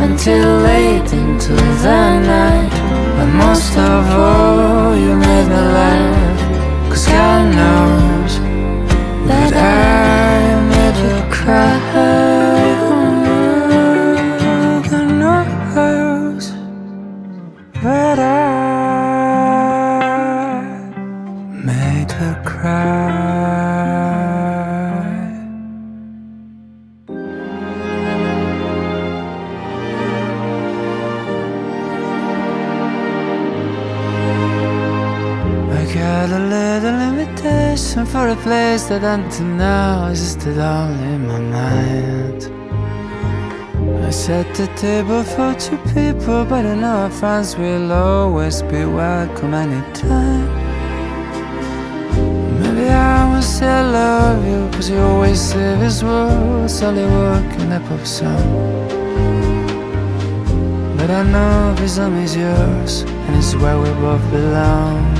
until late into the night. But most of all, you made me laugh, 'cause God knows that I made you cry.
searching for a place that until now existed only in my mind. I set the table for two people, but I know our friends will always be welcome anytime. Maybe I will say I love you, cause you always say these words, only work in a pop song. But I know this home is yours, and it's where we both belong.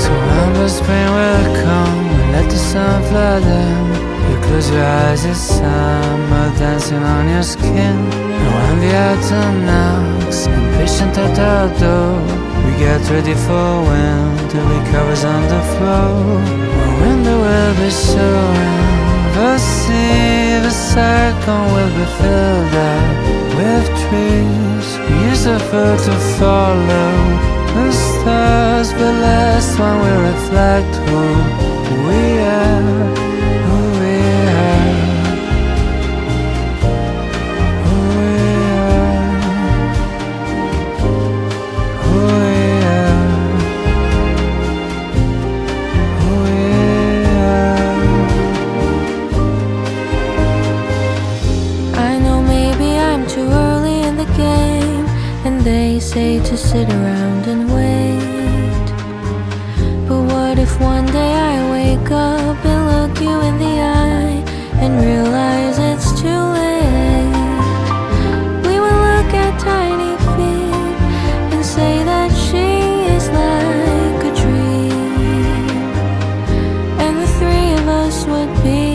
So when the spring will come, let the sun flood in. You close your eyes, it's summer dancing on your skin. And when the autumn knocks, impatient at our door, we get ready for winter, we covers on the floor. When winter will be showing, the sea, the circle will be filled up with trees. We use the fur to follow the stars, but last one will reflect who we are.
They say to sit around and wait. But what if one day I wake up and look you in the eye and realize it's too late? We will look at tiny feet and say that she is like a dream, and the three of us would be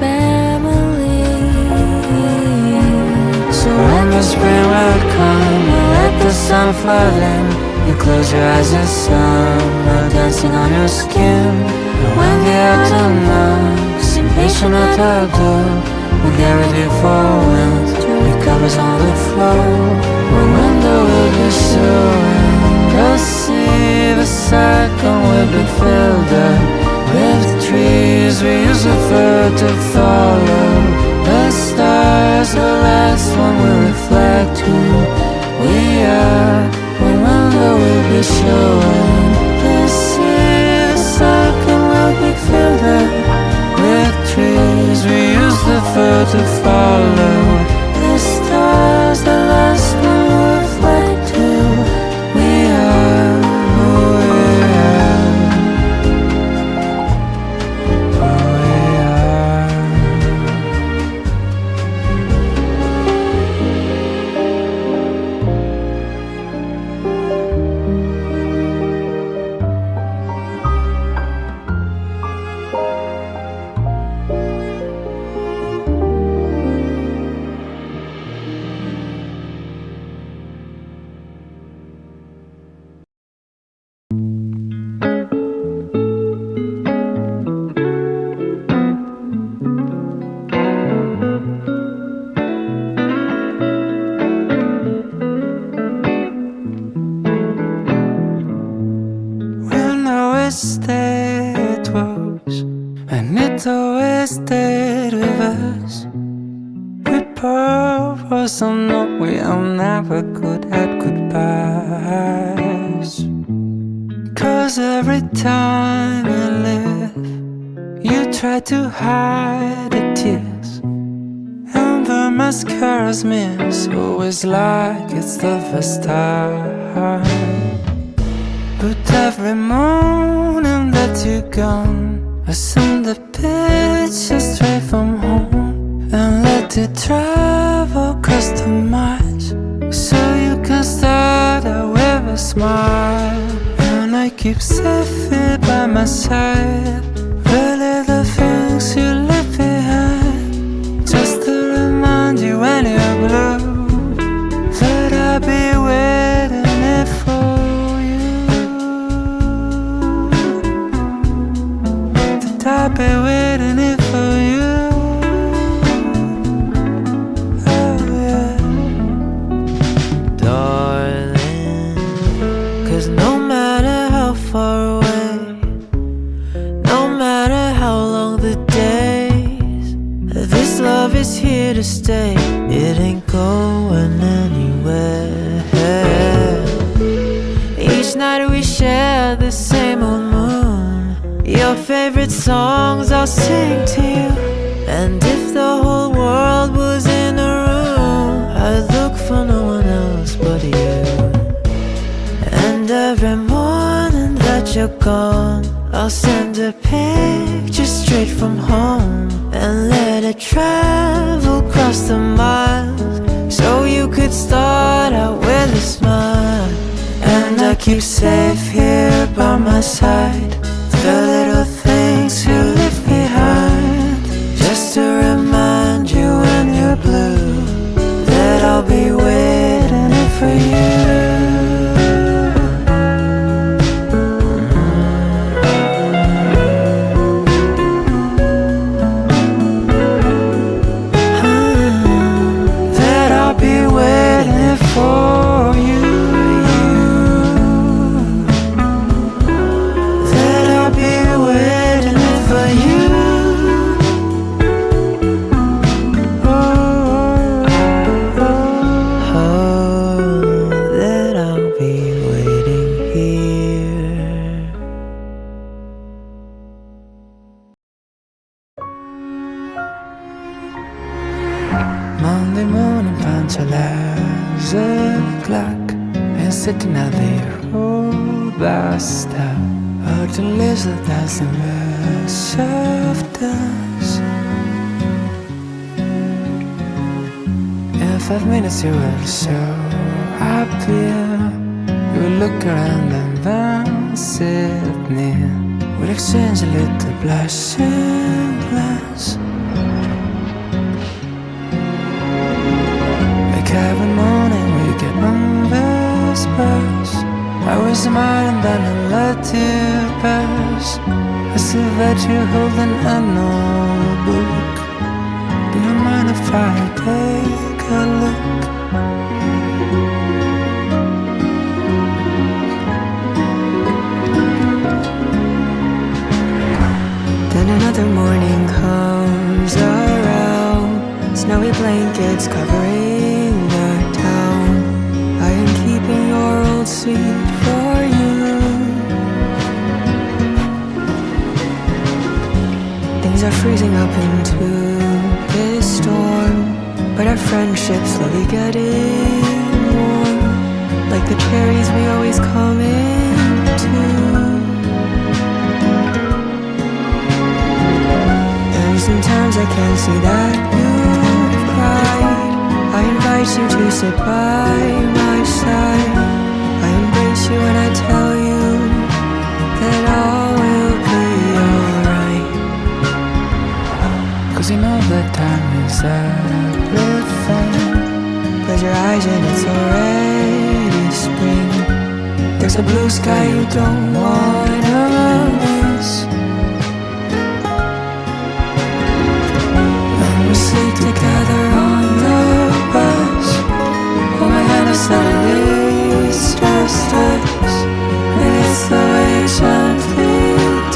family. So when the spring will come, the sun flood in. You close your eyes, it's summer dancing on your skin. And when the autumn knocks, impatient at our door, we get ready for winter, we covers on the floor. When window will be showing, the sea, the circle will be filled up with trees. We use the fur to follow the stars, the last one will reflect who we are. When winter will be showing, the sea, the circle will be filled up with trees. We use the fur to follow the stars, the last one will reflect who we are, who we are, who we are. We are never good at goodbyes, 'cause every time you live, you try to hide the tears, and the mascara's miss, always like it's the first time. But every morning that you're gone, I send the picture straight from home and let it travel across the miles, so you can start out with a smile. And I keep safely by my side the little things you left behind, just to remind you when you're blue that I'll be waiting here for you, that I'll be waiting here for you. Is here to stay, it ain't going anywhere. Each night we share the same old mood,
favorite songs I'll sing to you. And if the whole world was in a room, I'd look for no one else but you. And every morning that you're gone, I'll send a picture straight from home and let it travel across the miles, so you could start out with a smile. And I keep safe here by my side, the little things you leave behind, just to remind you when you're blue that I'll be waiting for you.
Monday morning punch a o'clock and sitting at the road bus stop. Heard the lizard dancing rush of dance. In 5 minutes you will show up here. You will look around and then sit near. We'll exchange a little blushing glance. Every morning we get on Vespas. I was smiling down and let you pass. I see that you're holding an old book. Do you mind if I take a look?
Then another morning comes around, snowy blankets covering the town. I am keeping your old seat for you. Things are freezing up into this storm, but our friendship's slowly getting warm, like the cherries we always come into. And sometimes I can't see that you've cried. I invite you to sit by my side. I embrace you when I tell you that all will be alright.
'Cause you know that time is everything.
Close your eyes and it's already spring. There's a blue sky you don't wanna miss. And we sleep together on the bus. Hold my hand and suddenly stress us. And it's the way you gently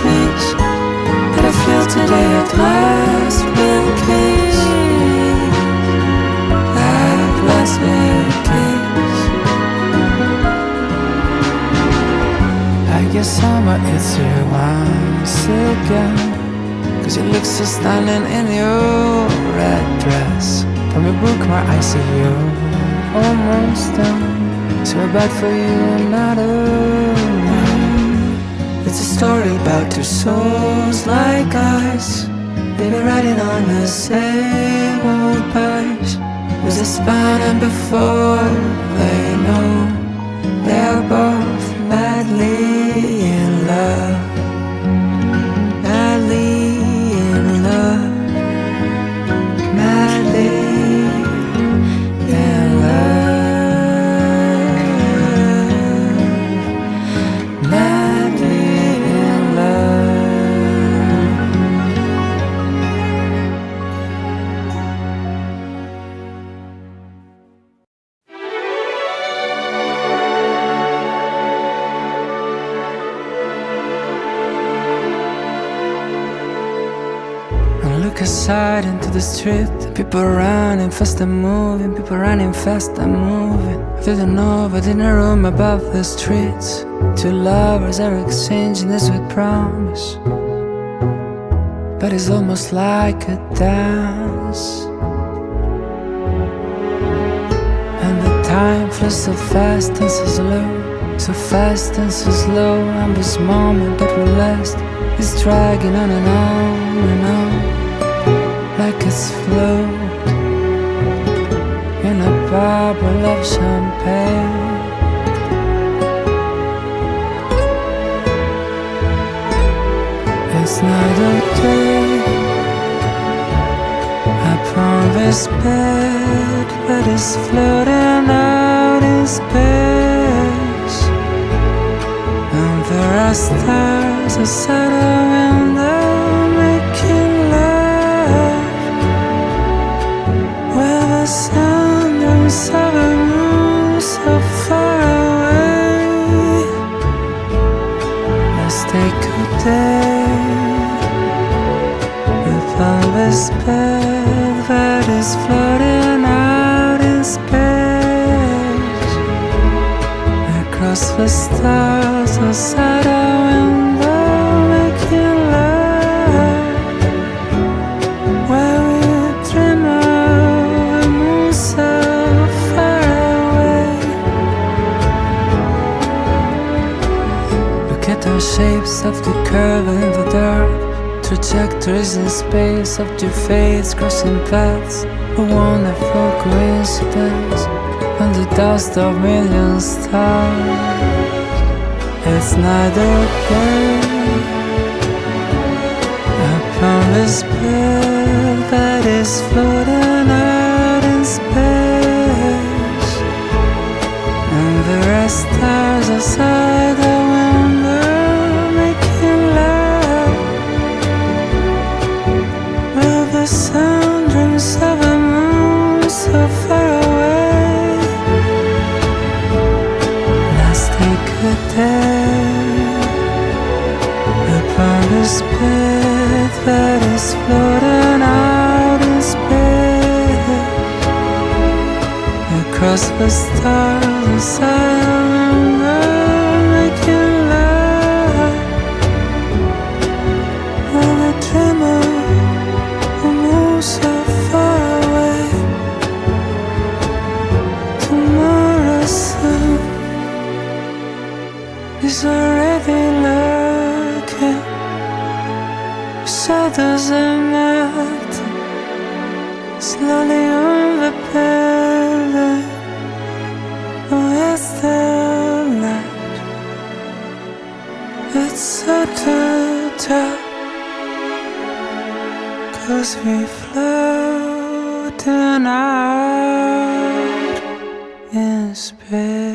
teach that I feel today at last will kiss. At last will kiss.
I guess summer is here once again. 'Cause you look so stunning in your red dress. From your book my eyes see you almost done. So bad for you, another one.
It's a story about two souls like us. They've been riding on the same old bus. Was a span and before they know they're both madly in love. Madly in love. Madly in love. Madly in love.
And I look aside into the street. People running fast and moving. People running fast and moving. I didn't know, but in a room above the streets, two lovers are exchanging this sweet promise. but it's almost like a dance. And the time flies so fast and so slow, so fast and so slow. And this moment that will last is dragging on and on and on, like it's float in a bubble of champagne. It's not a day upon this bed, but it's floating out in space. And there are stars outside our window making love, where the sun comes of a moon so far away. Let's take a day upon this bed that is floating out in space, across the stars outside our window making love, where we dream of a moon so far away. Look at the shapes of the curve in the dark, trajectories in space of two fates crossing paths. A wonderful coincidence on the dust of million stars. It's neither day upon this bed that is floating out in space, and there are stars outside the window making love, where the sun dreams of a moon so far away. Let's take a day upon this bed that is floating out in space, across the stars inside a window making love, where we dream of a moon so far away. Tomorrow's sun is already lurking, shadows are melting slowly on the building. Oh, it's the light, it's so to tell, 'cause we floating out in space.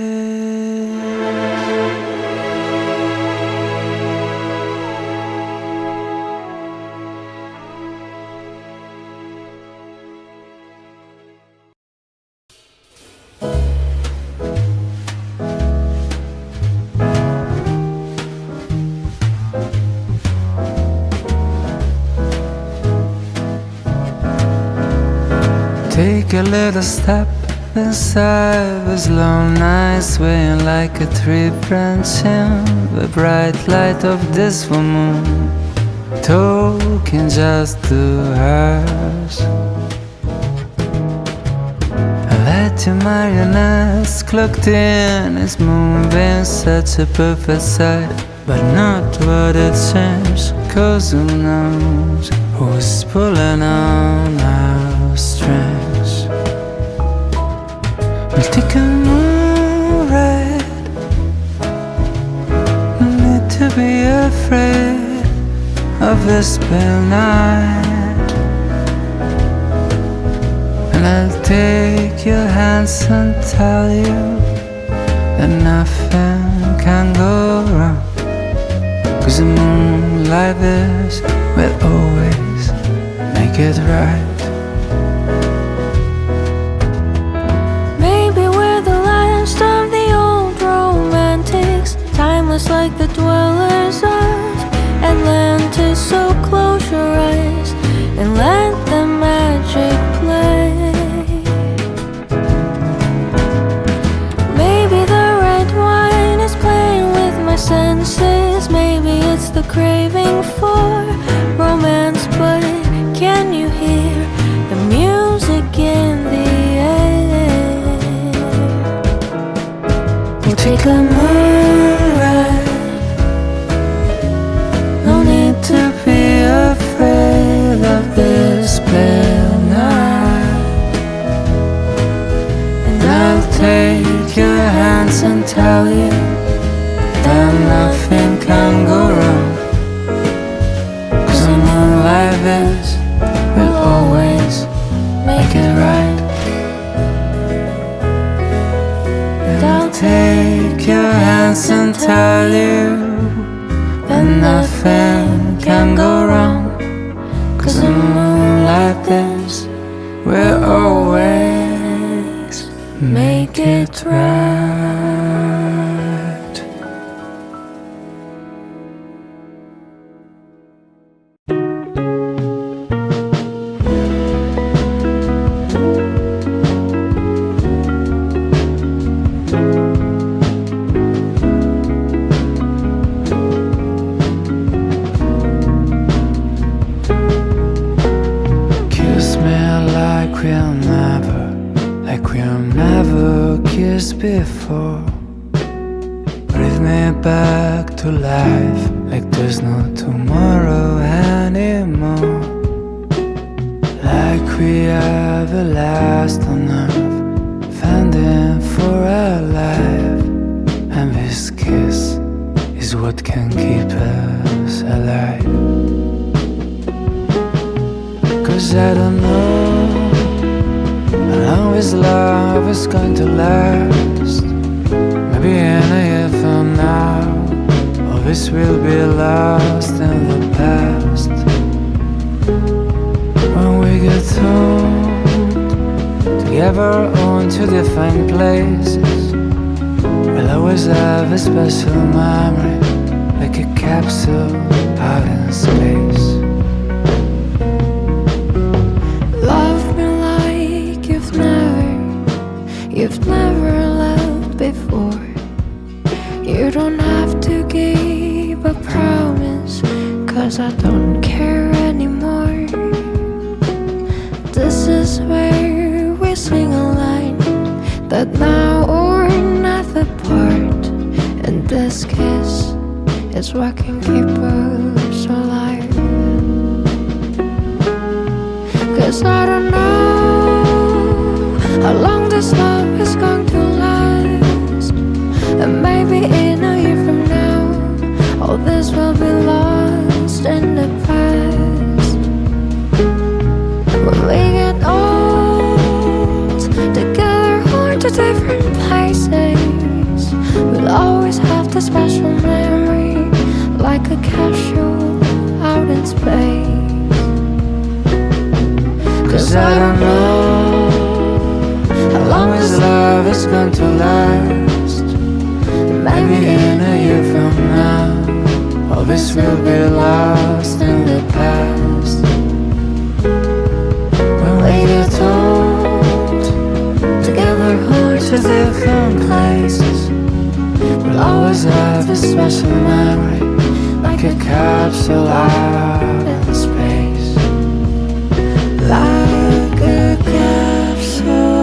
Take a little step inside this long night, swaying like a tree branch in the bright light of this full moon, talking just to hers. I let your marionettes clocked in its moonbeams, such a perfect sight, but not what it seems. 'Cause who knows who's pulling on our strings? We'll take a moon ride, no need to be afraid of this pale night. And I'll take your hands and tell you that nothing can go wrong, 'cause the moonlight is will always make it right.
Maybe we're the last of the old romantics, timeless like the dwellers of Atlantis. So close your eyes and let the magic play. Maybe the red wine is playing with my senses. Maybe it's the craving for romance,
and tell you that nothing can go wrong, 'cause a moon like this will always make it right. I'll take your hands and tell you that nothing can go wrong, 'cause a moon like this will always make it right. Before, breathe me back to life like there's no tomorrow anymore, like we are the last on earth, fending for our life, and this kiss is what can keep us alive. 'Cause I don't know how long this love is going to last. Maybe in a year from now, all this will be lost in the past. When we get old, together on two different places, we'll always have a special memory, like a capsule out in space. You've never loved before. You don't have to give a promise, 'cause I don't care anymore. This is where we sing a line that now or never part, and this kiss is what can keep us alive. 'Cause I don't know how long this love is going to last, and maybe in a year from now, all this will be lost in the past. When we get old, together or to different places, we'll always have the special memory, like a capsule out in space. 'Cause I don't know how long this love is going to last. Maybe in a year from now, all this will be lost in the past. When we get old, together or to different places, we'll always have a special memory, like a capsule out in space. Like a capsule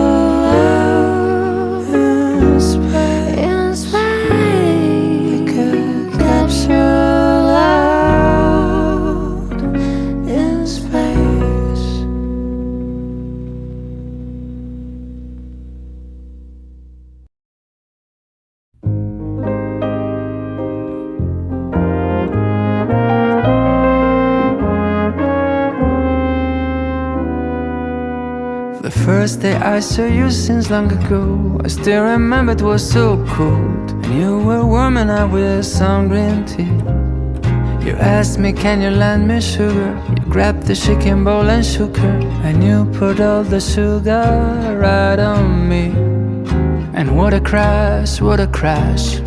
first day I saw you since long ago, I still remember it was so cold, and you were warming up with some green tea. You asked me, can you lend me sugar? You grabbed the shaking bowl and shook her, and you put all the sugar right on me. And what a crash,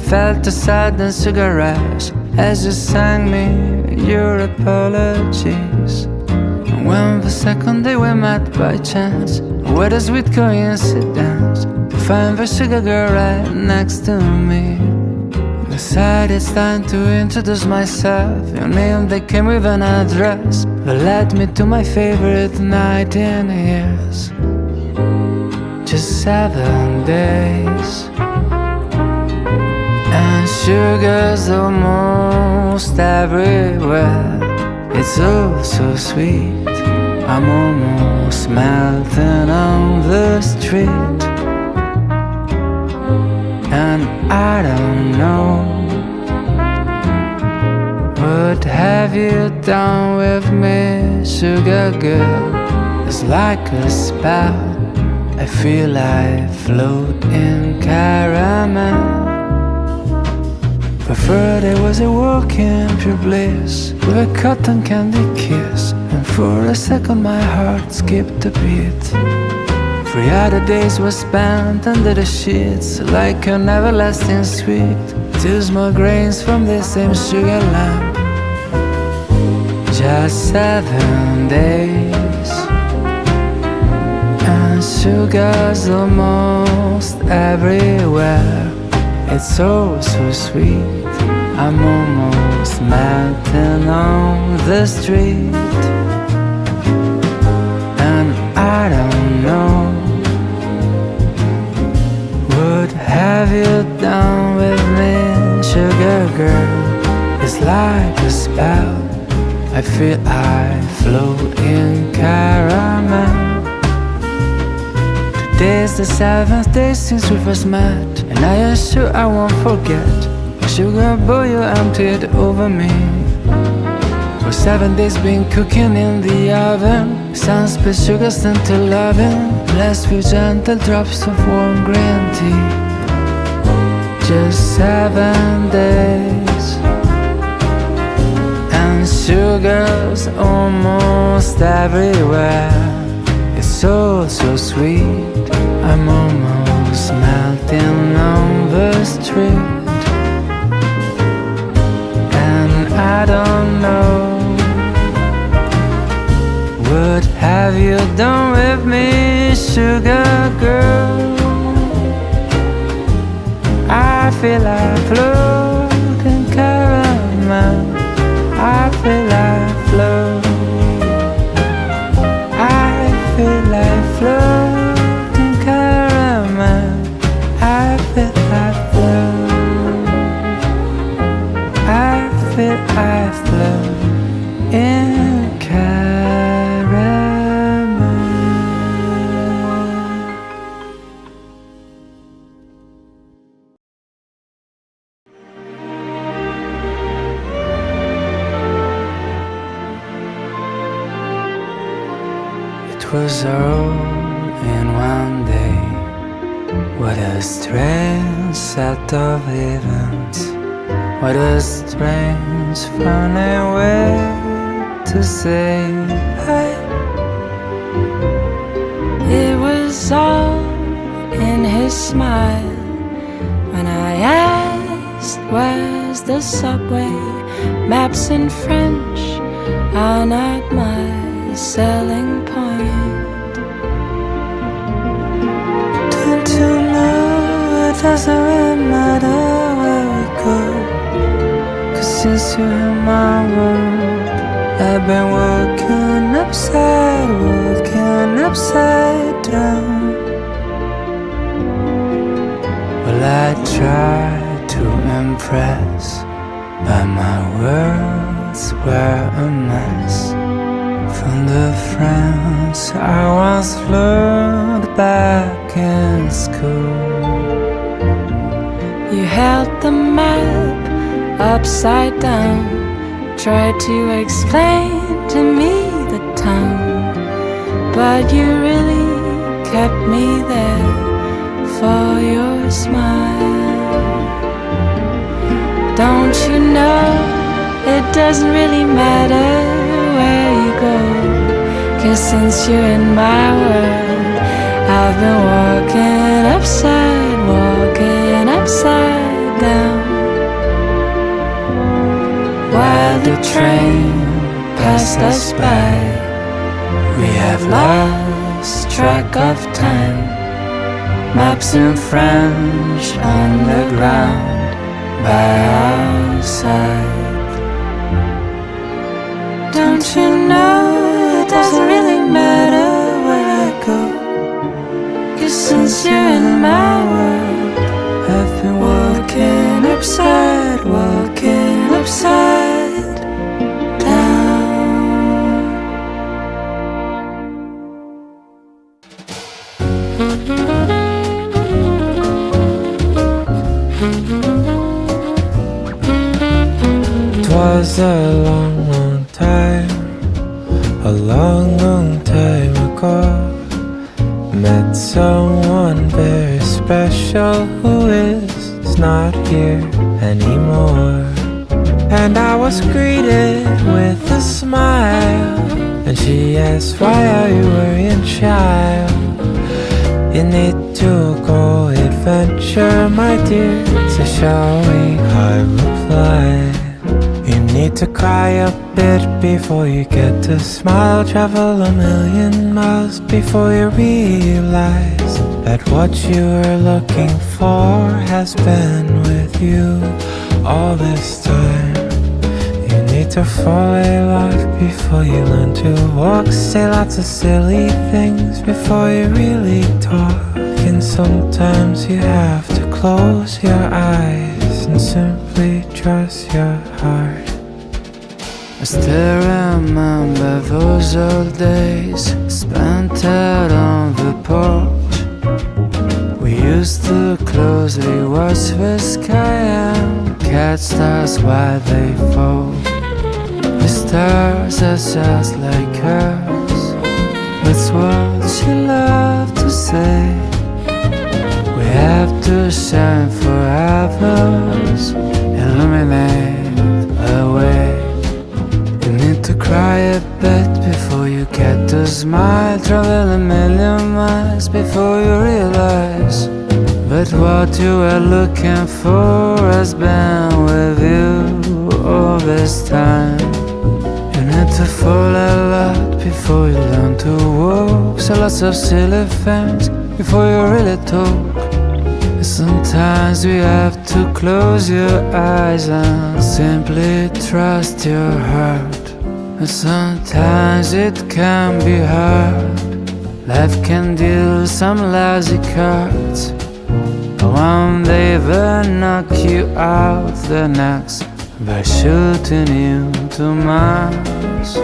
felt the sudden sugar rush as you sang me your apologies. And when the second day we met by chance, what a sweet coincidence to find the sugar girl right next to me. Decided it's time to introduce myself. Your name that came with an address that led me to my favorite night in years. Just 7 days, and sugar's almost everywhere. It's all so sweet, I'm almost melting on the street. And have you done with me, sugar girl? It's like a spell. I feel I float in caramel. Preferred it was a walk in pure bliss, with a cotton candy kiss. And for a second my heart skipped a beat. 3 other days were spent under the sheets, like an everlasting sweet. 2 small grains from the same sugar lamp. Just 7 days, and sugar's almost everywhere. It's so sweet, I'm almost melting on the street. And I don't know, what have you done with me, sugar girl? It's like a spell. I feel I float in caramel. Today's the 7th day since we first met, and I am sure I won't forget. Sugar boy, you emptied over me. For 7 days been cooking in the oven. Sun spit sugar sent to loving, blessed with gentle drops of warm green tea. Just 7 days, and sugar's almost everywhere. It's so sweet, I'm almost melting on the street. And I don't know, what have you done with me, sugar girl? I feel like float in caramel. I feel like float. I feel like float in caramel. I feel like float. I feel I float in caramel. It was all in one day. What a strange set of events. What a strange, funny way to say hi.
It was all in his smile when I asked, where's the subway? Maps in French are not my selling point.
Don't you know it doesn't really matter where we go? 'Cause since you're in my world, I've been walking upside down. Well, I try to impress, but my words were a mess. From the friends I once learned back in school.
You held the map upside down, tried to explain to me the town, but you really kept me there for your smile. Don't you know it doesn't really matter where you go? 'Cause since you're in my world, I've been walking upside down. While the train passed us by, we have lost track of time. Maps in French on the ground by our side. Don't you know it doesn't really matter where I go? 'Cause since you're in my world, I've been walking upside down.
It was a long time, a long, long time ago. Met someone very special who is not here anymore. And I was greeted with a smile, and she asked, why are you worrying, child? You need to go adventure, my dear, so shall we? I replied, you need to cry a bit before you get to smile. Travel a million miles before you realize that what you were looking for has been with you all this time. You need to fall a lot before you learn to walk. Say lots of silly things before you really talk. And sometimes you have to close your eyes and simply trust your heart.
I still remember those old days spent out on the porch. We used to closely watch the sky and catch stars while they fall. The stars are just like us, that's what she loved to say. We have to shine for others, illuminate the way. You need to cry a bit before you get to smile. Travel a million miles before you realize that what you were looking for has been with you all this time. You need to fall a lot before you learn to walk. Say lots of silly things before you really talk. Sometimes you have to close your eyes and simply trust your heart. And sometimes it can be hard. Life can deal some lousy cards, but one day they'll knock you out the next by shooting you to Mars.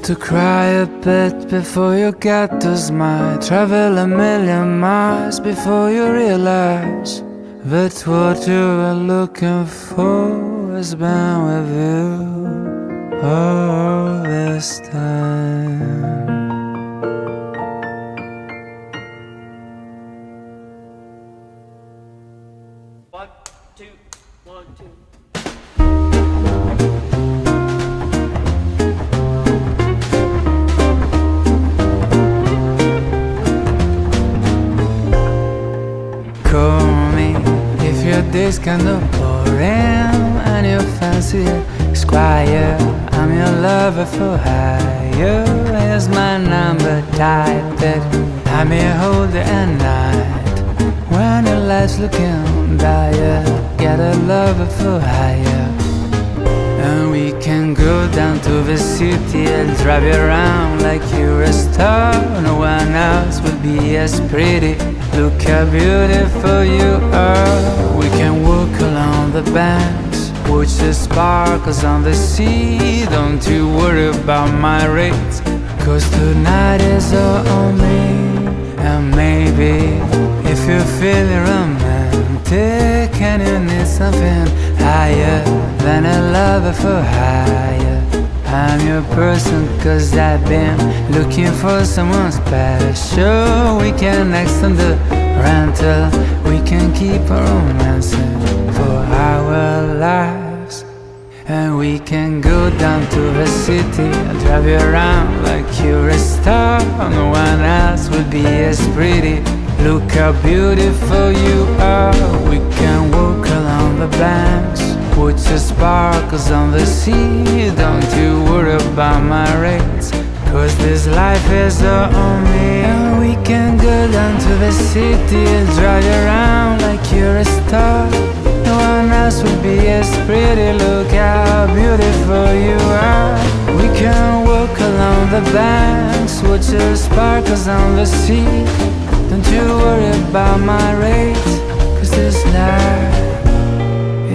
To cry a bit before you get to smile. Travel a million miles before you realize that what you were looking for has been with you all this time.
One, two, one, two.
Call me if your day's kind of boring and you fancy a squire. I'm your lover for hire. Here's my number, type it. I'm here hold it at night when your life's looking dire. Get a lover for hire. And we can go down to the city. I'll drive you around like you're a star. No one else will be as pretty. Look how beautiful you are. We can walk along the banks, watch the sparkles on the sea. Don't you worry about my rates, cause tonight is all on me. And maybe if you're feeling romantic and you need something higher than a lover for hire, I'm your person, cause I've been looking for someone special. We can extend the rental, we can keep our romancing for our lives. And we can go down to the city and drive you around like you're a star. No one else will be as pretty. Look how beautiful you are. We can walk along the banks, watch the sparkles on the sea. Don't you worry about my rates, cause this life is all on me. And we can go down to the city and drive you around like you're a star. No one one else would be as pretty. Look how beautiful you are. We can walk along the banks, watch the sparkles on the sea. Don't you worry about my rate, 'cause this life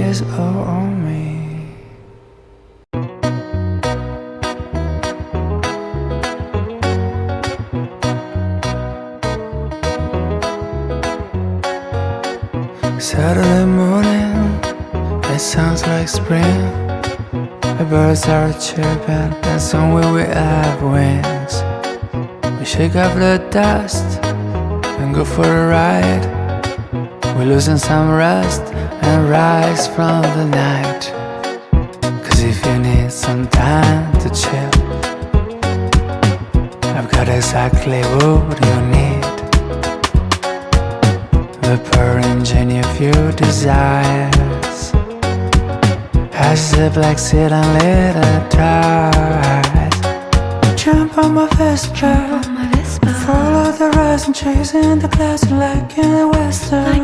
is all on me. Saturday morning, it sounds like spring. The birds are chirping and somewhere we have wings. We shake off the dust and go for a ride. We're losing some rust and rise from the night. 'Cause if you need some time to chill, I've got exactly what you need. The pure engine of your desires has the black seat and let it dries. Jump on my Vespa, follow the rise and chasing the clouds like in a western.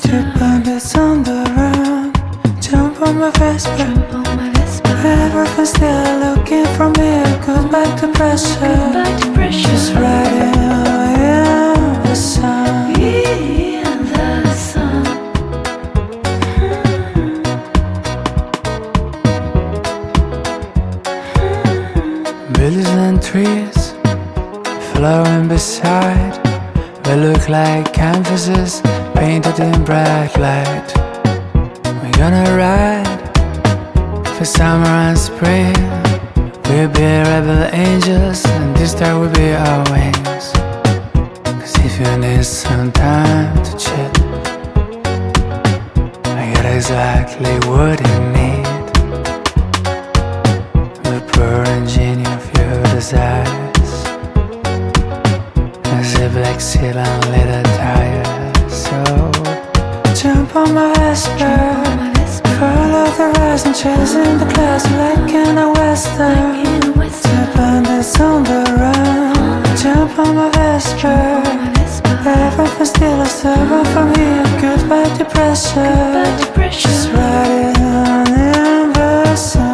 Two bandits on the run. Jump on my Vespa, everything's still looking for me. Goodbye to pressure, just riding in the sun. Buildings and trees flowing beside, they look like canvases painted in bright light. We're gonna ride for summer and spring. We'll be rebel angels and this time will be our wings. 'Cause if you need some time to chill, I got exactly what you need. The pure engine of your desires as a black seal and leather tires. So jump on my Vespa, follow the rise and chasing the clouds like in a western. Two bandits on the run. Jump on my Vespa, everything's still a servant from here. Goodbye depression, just riding on in the sun.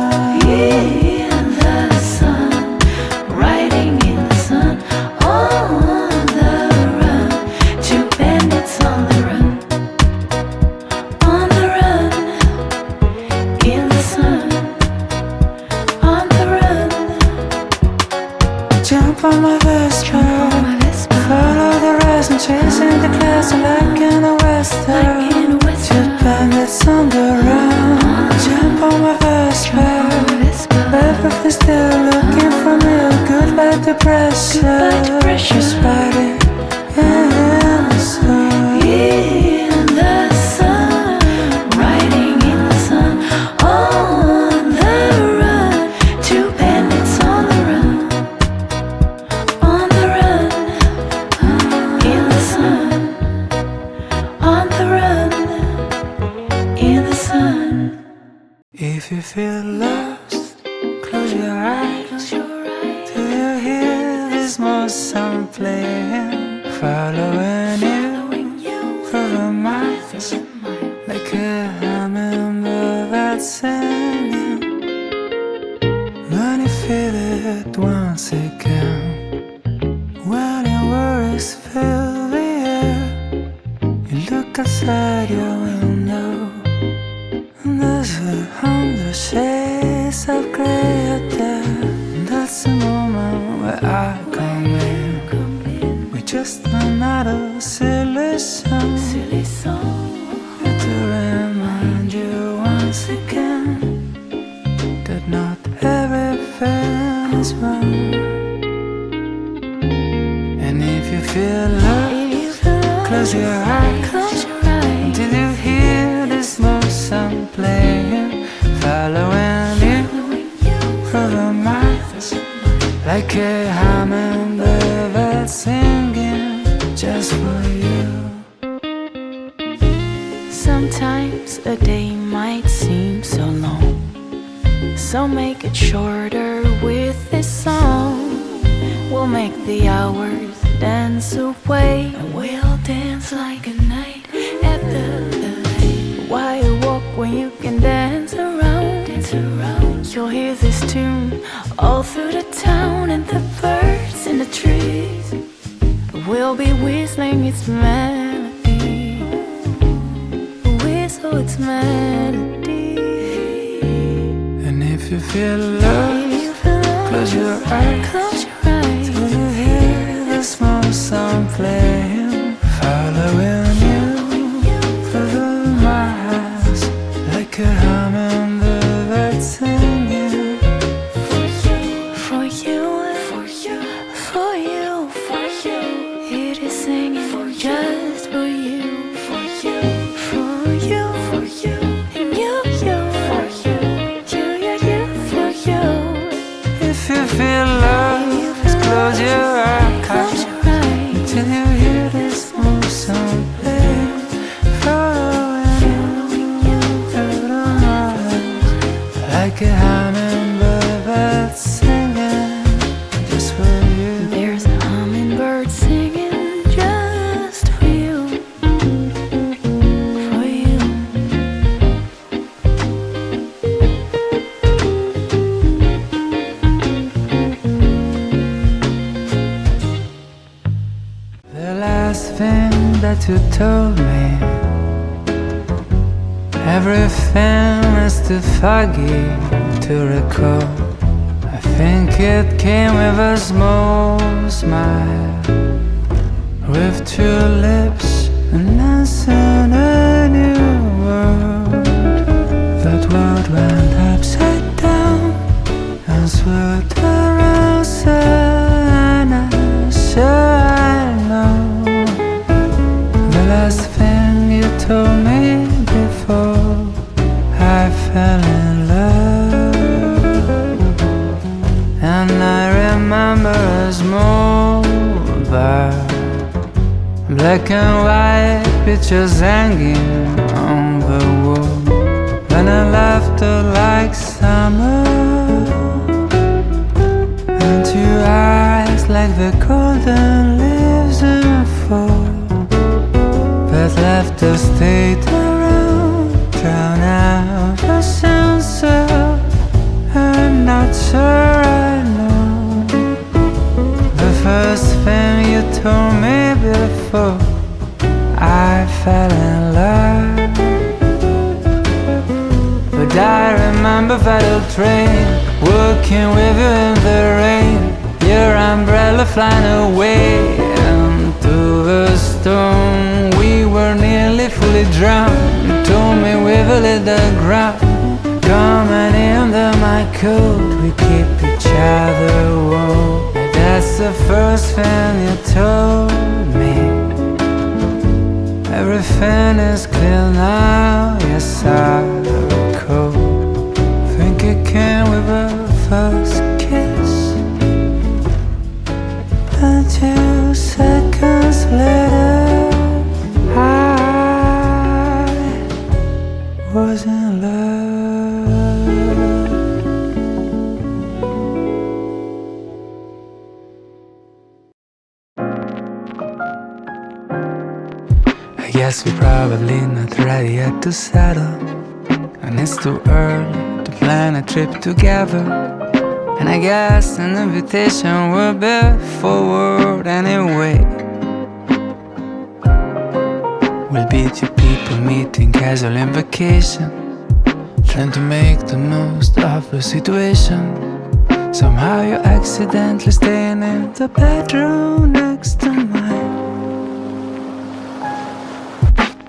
On my Vespa, follow the rise and chasing the clouds like in a western. Two bandits on the run. Jump on my Vespa, everything's still looking for me. Goodbye depression, just riding in the sun. In the sun, riding in the sun, on the run. Two bandits on the run. If you feel lost, close your eyes. Do you hear this small sound playing? Following you for the miles, like a hummingbird that's singing. When you feel it once again, when your worries fill the air, you look outside your window. There's 100 shades of grey out there. That's the moment where I come in. We're just another silly song. To remind you once again that not everything is wrong. And if you feel love, close your eyes. Did you hear this small sound playing? Following you for the miles, like a hummingbird that's singing just for you.
Sometimes a day might seem so long, so make it shorter with this song. We'll make the hours dance away, and we'll dance like a night at the lake while you walk All through the town and the birds in the trees will be whistling its melody. Whistle its melody.
And if you feel love, close your eyes till you hear the small sound playing, following you through the miles like a hummingbird singing.
For you, for you, for you, for you. It is singing just for you, for you, for you, for you, and you, for you, you, for you.
If you feel love, just close your eyes till you hear this small sound playing, following you through the miles like a hummingbird singing just for you.
There's a hummingbird singing just for you, for you.
The last thing that you told me, everything is too foggy to recall. I think it came with a small smile, with two lips and dancing a new world. That world went upside down and swooped around, and I know the last thing you told me before I fell in love. And I remember a small bar, black and white pictures hanging on the wall, when I laughed like summer, and your eyes like the golden leaves in fall, that left the state around, drown out the sensor. I'm not sure I know the first thing you told me before I fell in love. But I remember that old train, walking with you in the rain, your umbrella flying away into the storm. We were nearly fully drowned. You told me we will hit the ground, coming under my coat, we keep each other warm. That's the first thing you told me. Everything is clear now, yes I recall. Think it came with a first kiss, and 2 seconds later I was in love. I guess we're probably not ready yet to settle, and it's too early to plan a trip together. And I guess an invitation will be forward anyway. We'll be two people meeting casual in vacation, trying to make the most of the situation. Somehow you're accidentally staying in the bedroom next to mine.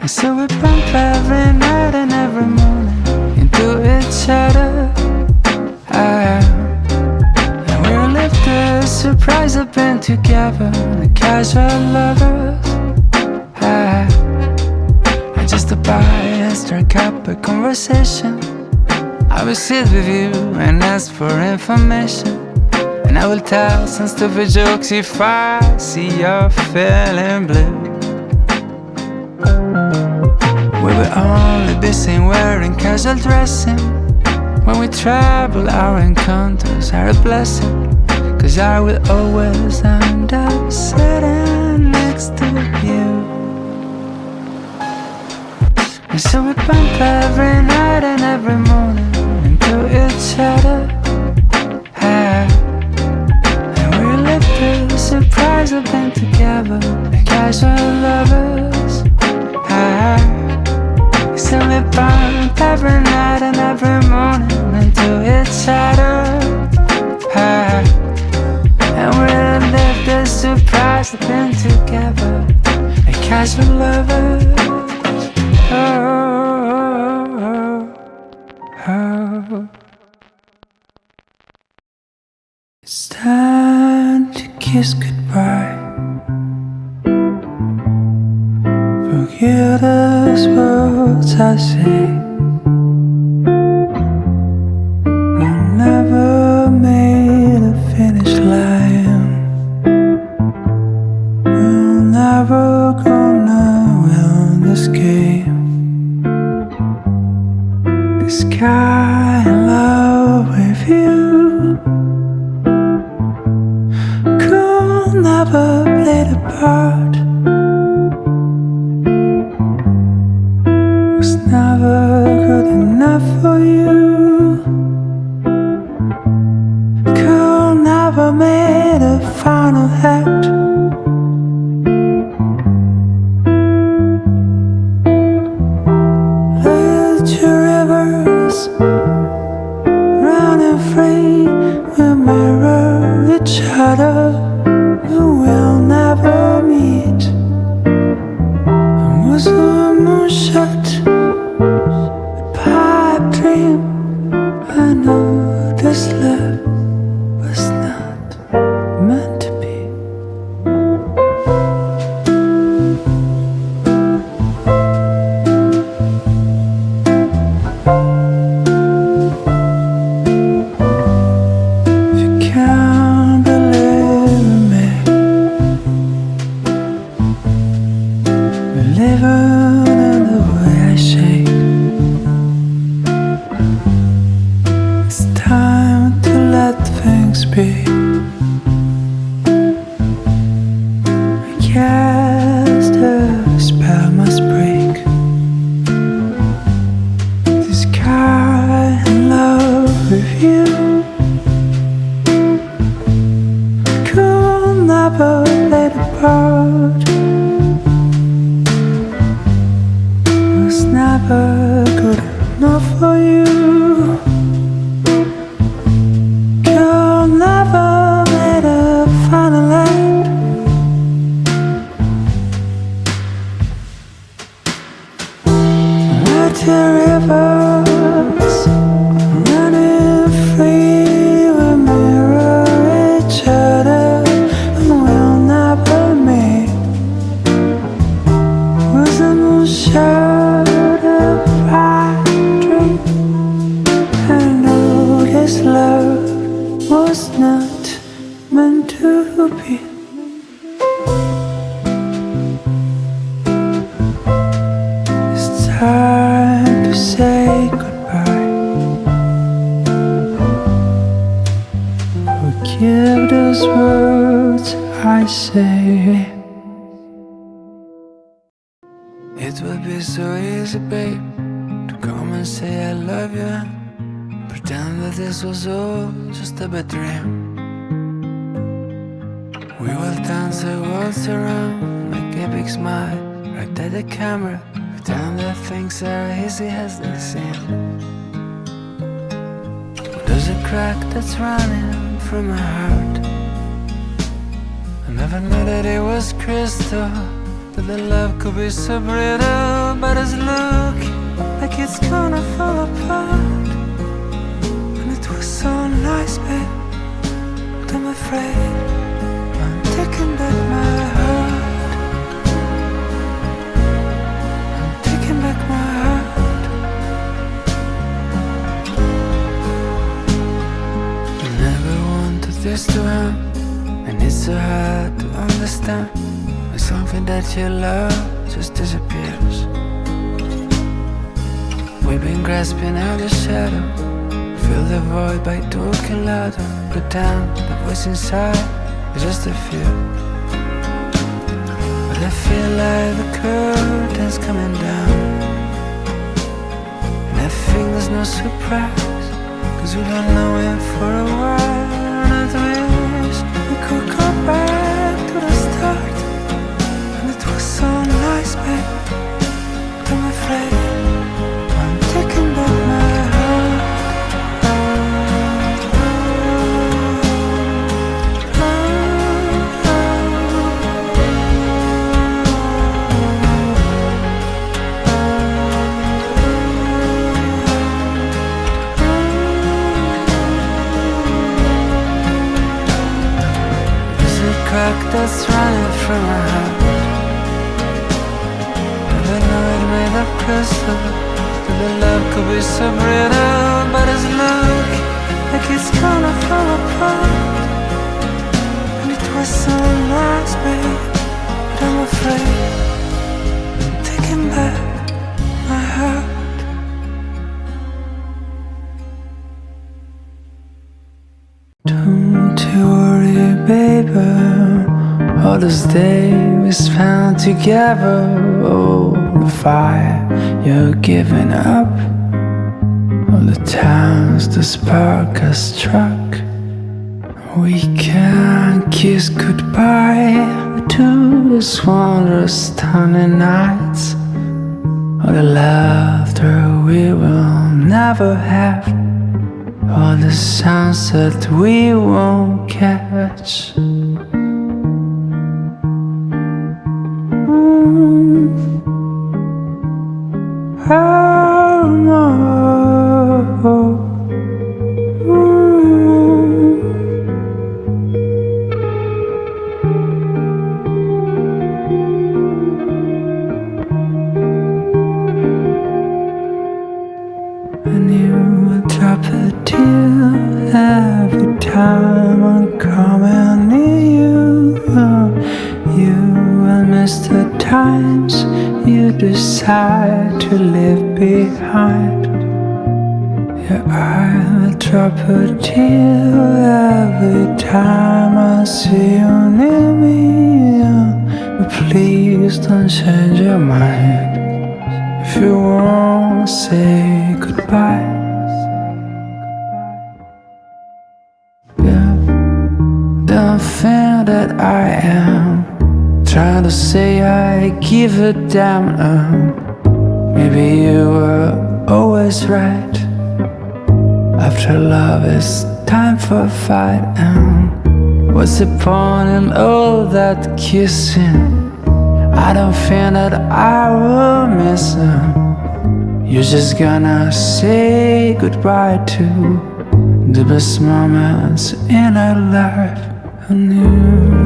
And so we bump every night and every morning into each other. And we'll live the surprise of being together, the casual lovers. I just stop by and strike up a conversation. I will sit with you and ask for information, and I will tell some stupid jokes if I see you're feeling blue. We will only be seen wearing casual dressing. When we travel, our encounters are a blessing, 'cause I will always end up sitting next to you. And so we bump every night and every morning into each other. And stand together like casual lovers. We send me burn every night and every morning until it's shattered. And we live the surprise of being together like casual lovers. It's time to kiss goodbye. Forget those words I say. We'll never make a finish line. We'll never gonna win this game. This guy in love with you could never play the part. Was never good enough for you. Could never made a final act. Let your rivers running free. We'll mirror each other. We'll never meet. Was a moonshot, a pipe dream. I know this love was not meant to be. If you can't believe in me, we're living in the way I shake. It's time to let things be. I guess the spell must break. This guy in love with you could never play the part. Was never good enough for you. Could never made a final act. Let the rivers running free. We mirror each other and we'll never meet. Was a moonshot, a bright dream. I know this love was not meant to be. It's time to say goodbye. Forgive those words I say. It would be so easy, babe, to come and say I love you. Pretend that this was all just a bad dream. We will dance the waltz around, make a big smile, right at the camera. Pretend that things are easy as they seem. There's a crack that's running through my heart. I never knew that it was crystal, that the love could be so brittle. But it's looking like it's gonna fall apart. And it was so nice, babe, but I'm afraid I'm taking back my heart. I'm taking back my heart. I never wanted this to end, and it's so hard to understand when something that you love just disappears. We've been grasping at the shadow, fill the void by talking louder. Pretend the voice inside is just a fear. But I feel like the curtain's coming down, and I think there's no surprise, 'cause we don't know it for a while. And I wish we could go back to the start, and it was so nice, babe. But I'm afraid I'm taking back my heart. Crack that's running through my heart. Never know it made of crystal. That the love could be so brittle, but it's look like it's gonna fall apart. And it was so nice, babe, but I'm afraid I'm taking back my heart. Don't you worry, baby. All those days we spent together, oh, the fire you're giving up, all the times the spark has struck. We can't kiss goodbye to these wondrous stunning nights, all the laughter we will never have, all the sunset we won't catch. And you will drop a tear every time I'm coming near you. You will miss the times you decide to leave behind. Yeah, I will drop a tear every time I see you near me. But please don't change your mind if you won't say goodbye. Yeah, don't think that I am trying to say I give a damn. Maybe you were always right. After love, it's time for a fight. What's the point in all that kissing? I don't think that I will miss him. You're just gonna say goodbye to the best moments in our life. And you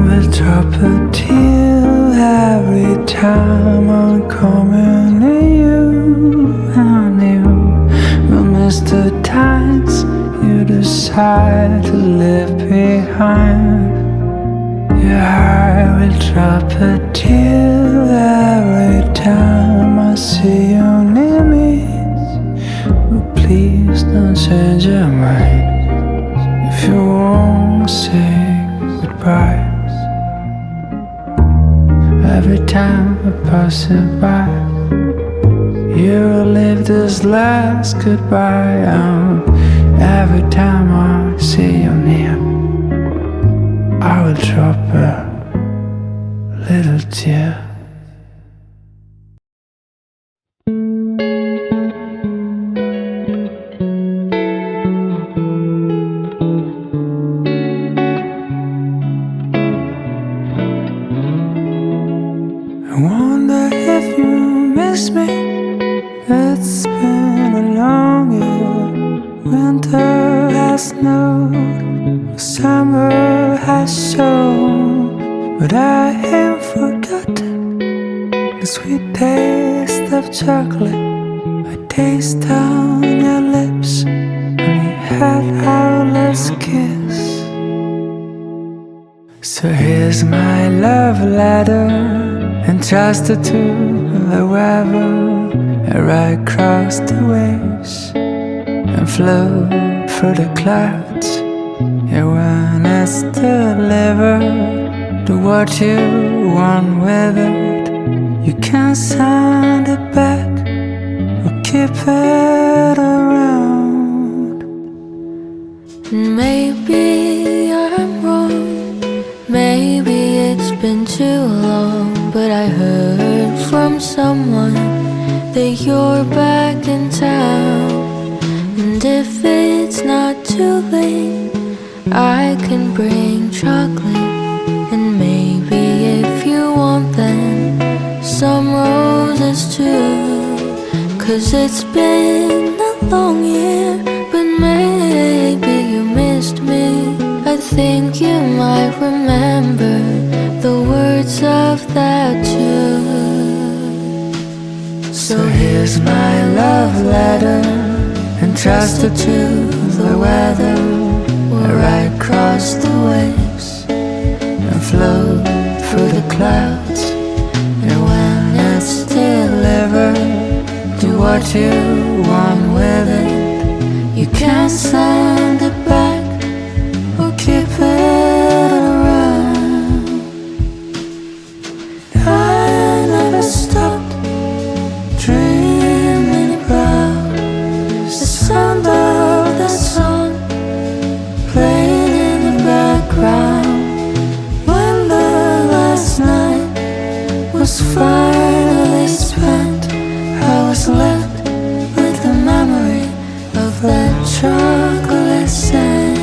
will drop a tear every time I'm coming near you. And you will miss the times you decide to leave behind. Yeah, I will drop a tear every time I see you near me. But please don't change your mind if you won't say goodbye. Every time I pass it by, you live this last goodbye. Every time I see you near, I will drop a little tear. I wonder if you miss me. It's been a long year. Winter has snowed, summer has shown, but I ain't forgotten the sweet taste of chocolate I taste on your lips when we had our last kiss. So here's my love letter, entrusted to the weather, right across the waves and flew through the clouds. Yeah, when it's delivered, do what you want with it. You can send it back or keep it around.
Maybe I'm wrong, maybe it's been too long, but I heard from someone that you're back in town. And if it's not too late, I can bring chocolate. And maybe if you want them, some roses too. 'Cause it's been a long year, but maybe you missed me. I think you might remember the words of that tune. So here's my love letter, entrusted to the weather. Where I cross the waves and float through the clouds. And when it's delivered, do what you want with it. You can send it back or keep it around. I never stopped dreaming about the sound of that song playing in the background. When the last night was finally spent, I was left with the memory of that chocolate scent.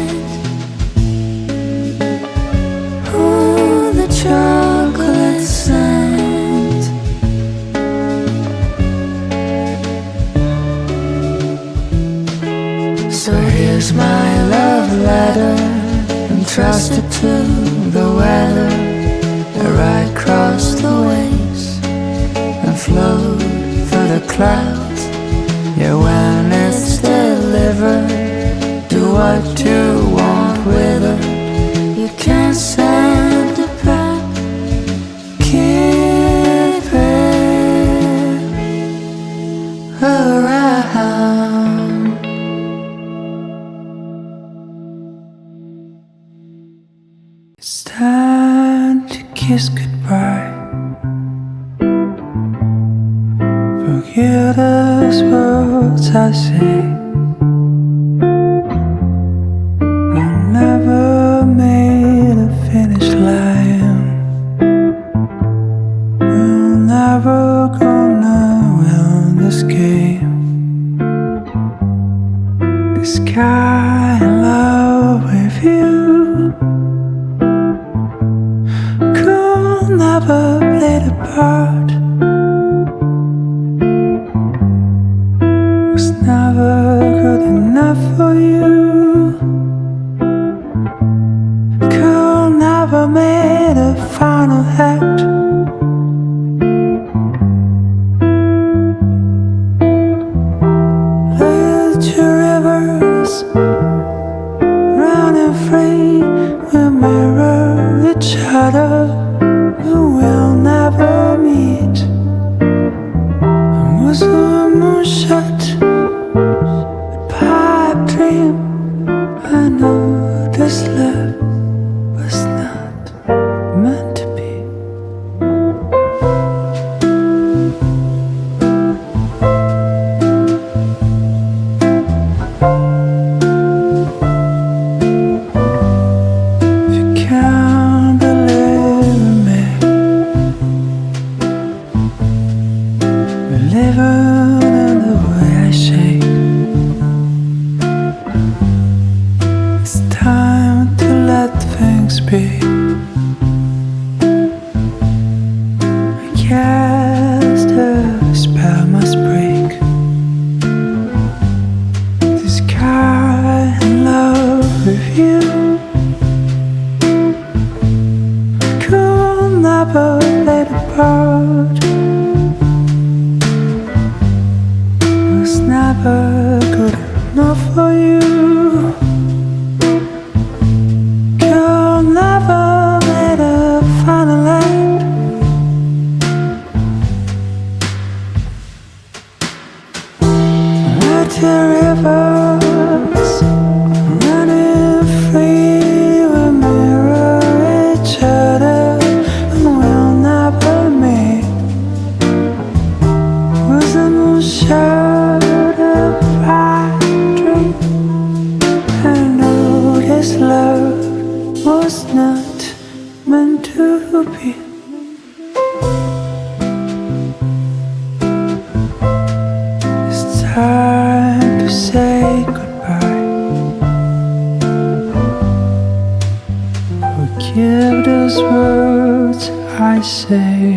Ooh, the chocolate scent. So here's my love letter, entrusted to the weather. Where I cross the waves and float through the clouds. Yeah, when it's delivered, do what you want with it. You can send it back, keep it around.
It's time to kiss goodbye. Forget those words I say. We never made a finish line. We're never gonna win this game. This guy in love with you could never play the part. Was never good enough for you. Could never made a final act. Let your rivers running free. We mirror each other. We will never meet. And was the moon shut? Pipe dream. I know this love was not meant to be. If you can't believe in me, we're living in the way I shake. It's time to let things be. I guess the spell must break. This guy in love with you could never play the part. Was never good enough for you. Could never made a final act. I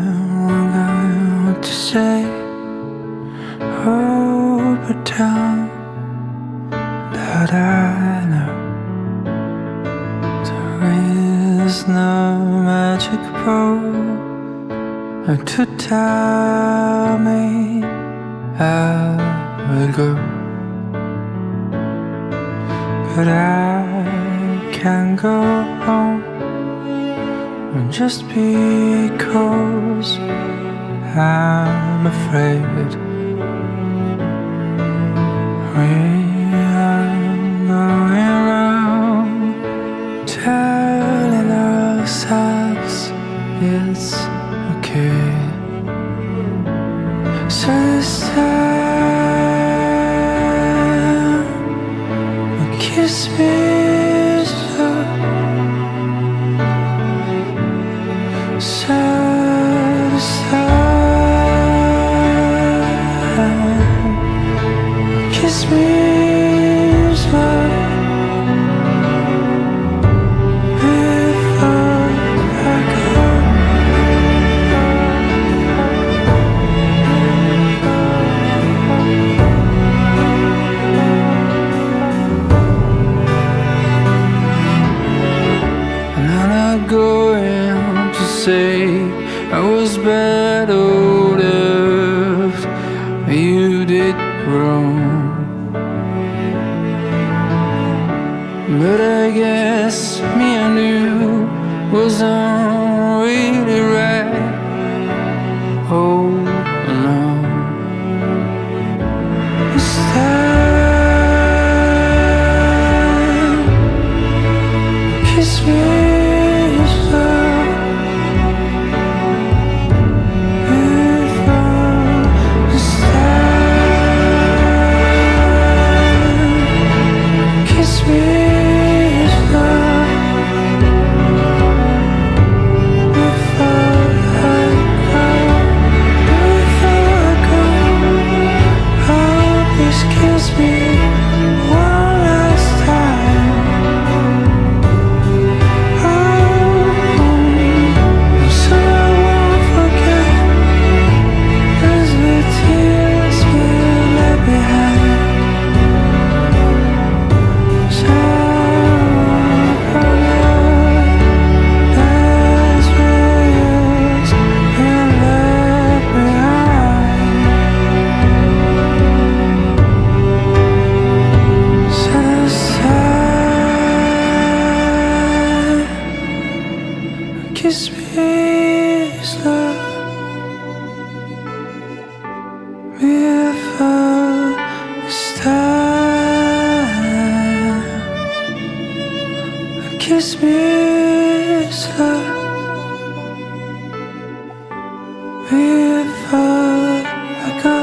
don't know what to say. Oh, but tell that I know there is no magic road to tell me how it goes. But I can't go home just because I'm afraid we are going around telling ourselves it's okay. So this time, kiss me slow. Kiss me slow before I go. And I'm not going to say I was bad or left, you did wrong. But I guess me and you wasn't really right. Oh no, it's time. Kiss me slow before it's time. Kiss me. Kiss me slow before it's time. Kiss me slow before I go.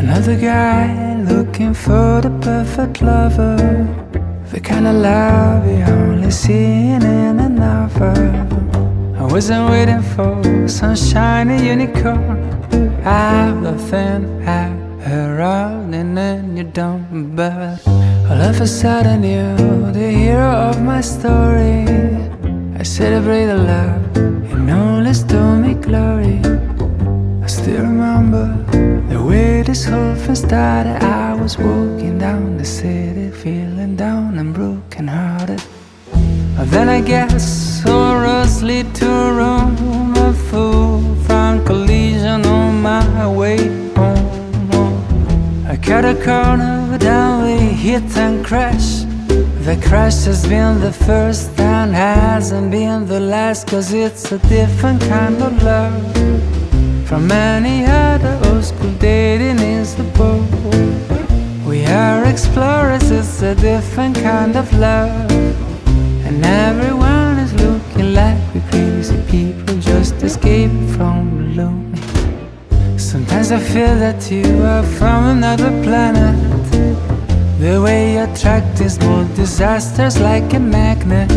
Another guy looking for the perfect lover, the kind of love you only see in a novel. I wasn't waiting for some shiny unicorn out of thin air, running and you don't. But all of a sudden you're the hero of my story. I celebrate the love and only to me glory. I still remember the way this whole thing started. I was walking down the city, feeling down and broken hearted. Then I guess all roads lead to Rome. A full front collision on my way home. I cut a corner, down we hit and crash. The crash has been the first and hasn't been the last, 'cause it's a different kind of love from any other old school dating is the boat. We are explorers, it's a different kind of love. And everyone is looking like we're crazy people just escaping from lonely. Sometimes I feel that you are from another planet. The way you attract these small disasters like a magnet.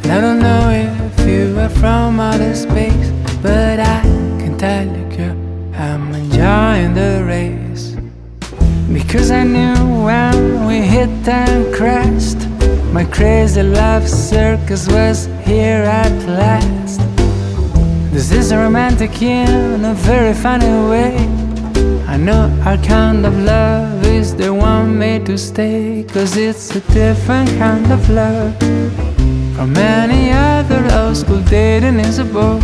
And I don't know if you are from outer space, but I can tell you, girl, I'm enjoying the race. Because I knew when we hit and crashed, my crazy love circus was here at last. This is romantic in a very funny way. I know our kind of love is the one made to stay, 'cause it's a different kind of love from any other old school dating is a bore.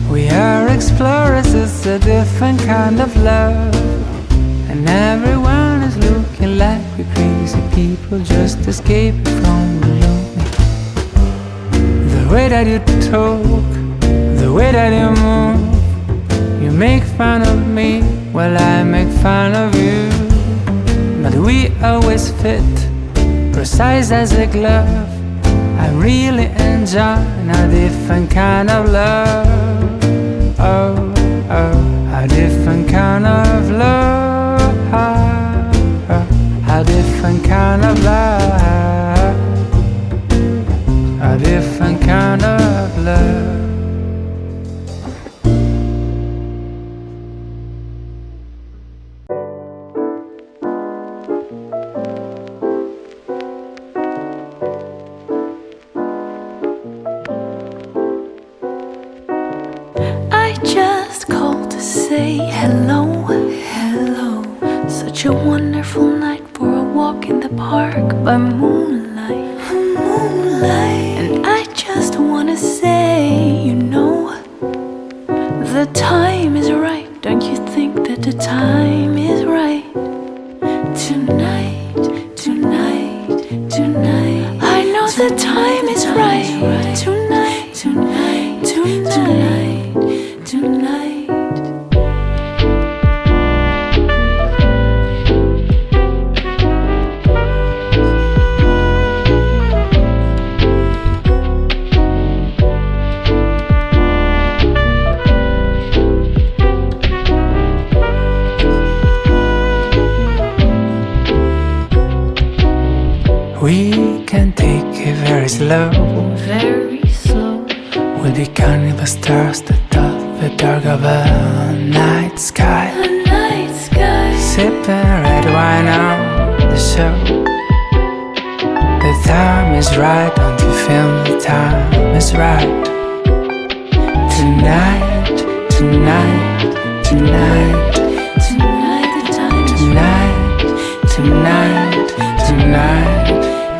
We are explorers, it's a different kind of love. And everyone is looking like we're crazy people just escaping from the lonely. The way that you talk, the way that you move, you make fun of me while I make fun of you. But we always fit, precise as a glove. I really enjoy a different kind of love. Oh, oh, a different kind of love. A different kind of love. A different kind of love.
I just called to say hello, hello. Such a wonderful night for a walk in the park by moonlight, moonlight. And I just wanna say, you know, the time is right. Don't you think that the time is right? Tonight, tonight, tonight. I know the time is right. Tonight, tonight, tonight, tonight.
We can take it very slow.
Very slow.
We'll be counting the stars that dot the dark of a night sky.
The night sky.
Sipping red wine on the show. The time is right, don't you feel the time is right? Tonight, tonight, tonight.
Tonight the time is
Tonight, tonight, tonight.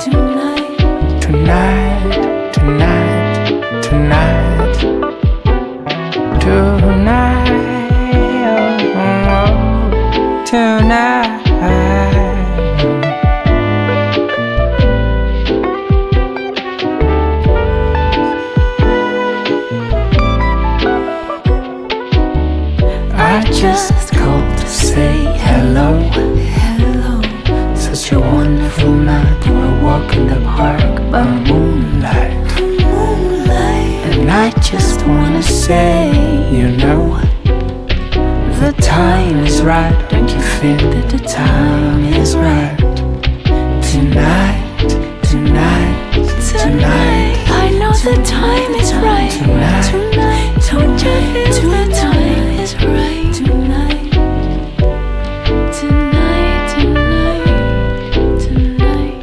tonight.
Tonight, tonight, tonight. Tonight, oh, oh, tonight. I just called to say hello,
Hello.
such a wonderful night for a walk in the park by moonlight.
Moonlight.
And I just wanna say, you know, the time is right. Don't you feel that the time is right? Tonight, tonight, tonight.
I know the time is right.
Tonight.
Tonight. Don't you feel the time is right? Tonight. Tonight. Tonight. Tonight.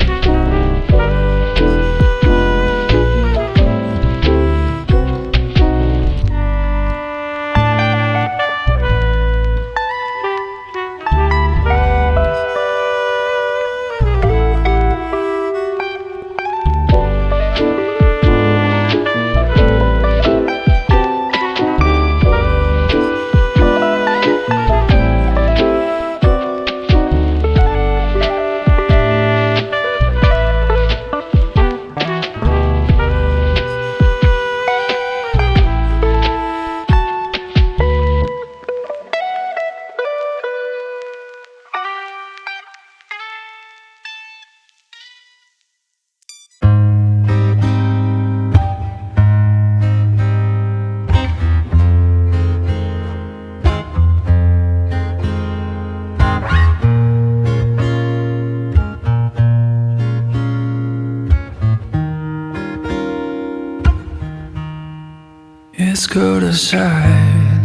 go to side.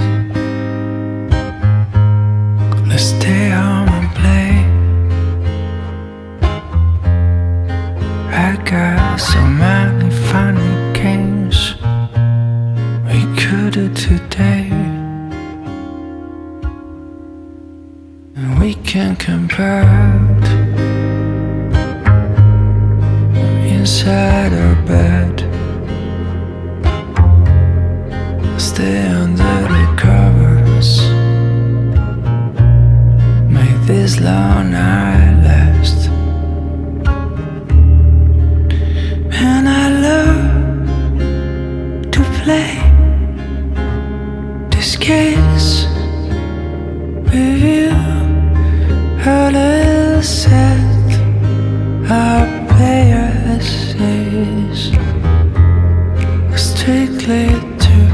Let's stay home and play. I got so many funny games we could do today, and we can compare inside our bed. Stay under the covers, make this long night last. And I love to play this case with you. A little set our players is strictly true.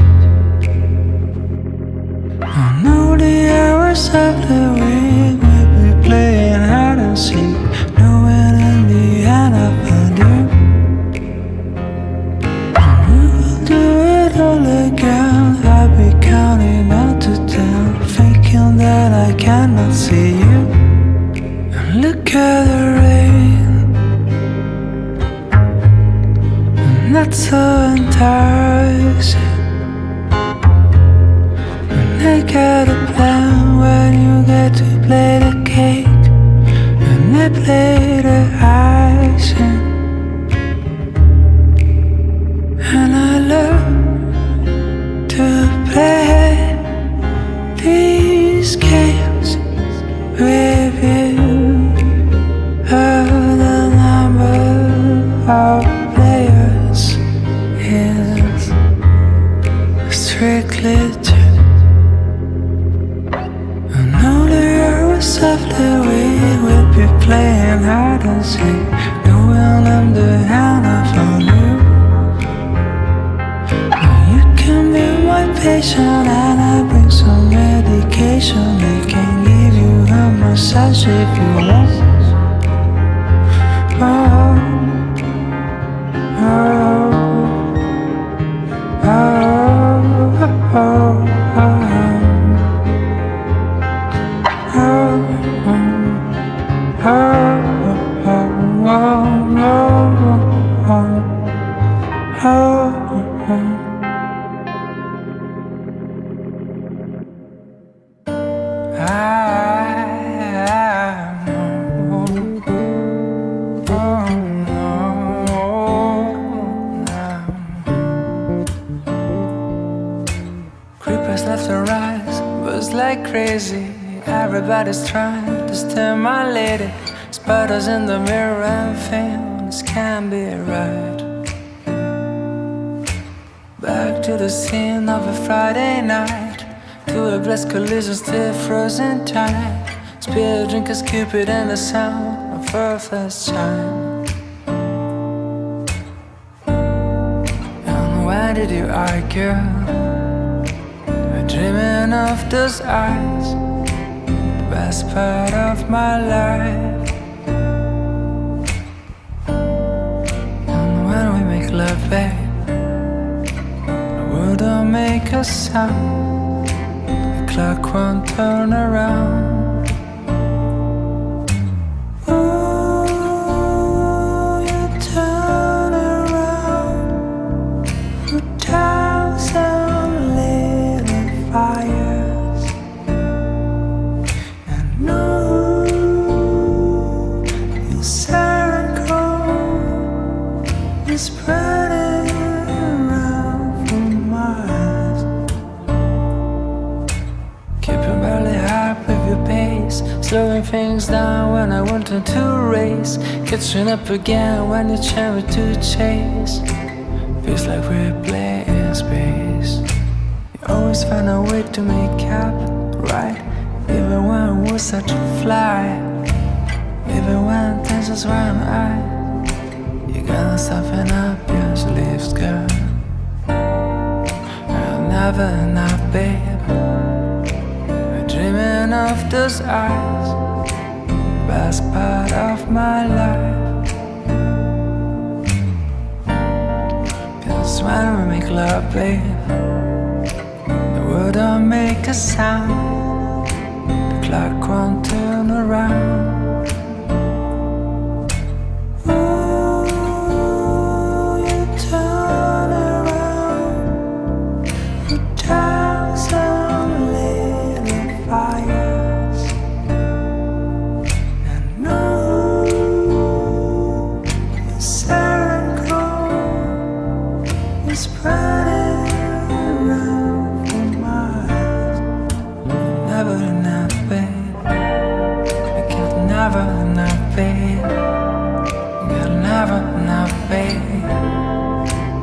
I know the hours of the week we'll be playing hide and seek, knowing in the end of the day we will do it all again. I'll be counting out to 10, thinking that I cannot see you. And look at the rain, not so enticing. I got a plan when you get to play the cake, and I play the icing. And I love to play these games with you. The number of players is strictly true. Softly we will be playing hide and seek, knowing I'm the hand of on you. You can be my patient and I bring some medication. They can give you a massage if you want. Oh, oh, oh, oh, oh, oh. Creepers left and right, buzz like crazy. Everybody's trying to steal my lady. Spiders in the mirror and feel this can't be right. Back to the scene of a Friday night, to a blessed collision still frozen tight. Spill drinkers, Cupid and the sound of her first chime. And why did you argue? We're dreaming of those eyes, the best part of my life. And when we make love, babe, the world don't make a sound, the clock won't turn around. Ooh, you turn around with 1,000 little fires. And ooh, your circle is spreading around from Mars. Keeping barely up with your pace, slowing things down when I wanted to race, catching up again when you try to chase. Feels like we're playing space. You always find a way to make up, right? Even when we start to fly, even when things just run high, you gotta soften up your sleeves, girl. You're never enough, babe. We're dreaming of those eyes, best part of my life. 'Cause when we make love, babe, don't make a sound. The clock won't turn around. Ooh, you turn around. You turn some little fires. And ooh, your circle is spreading around for miles. Never enough, babe. We got never enough, babe. We got never enough, babe.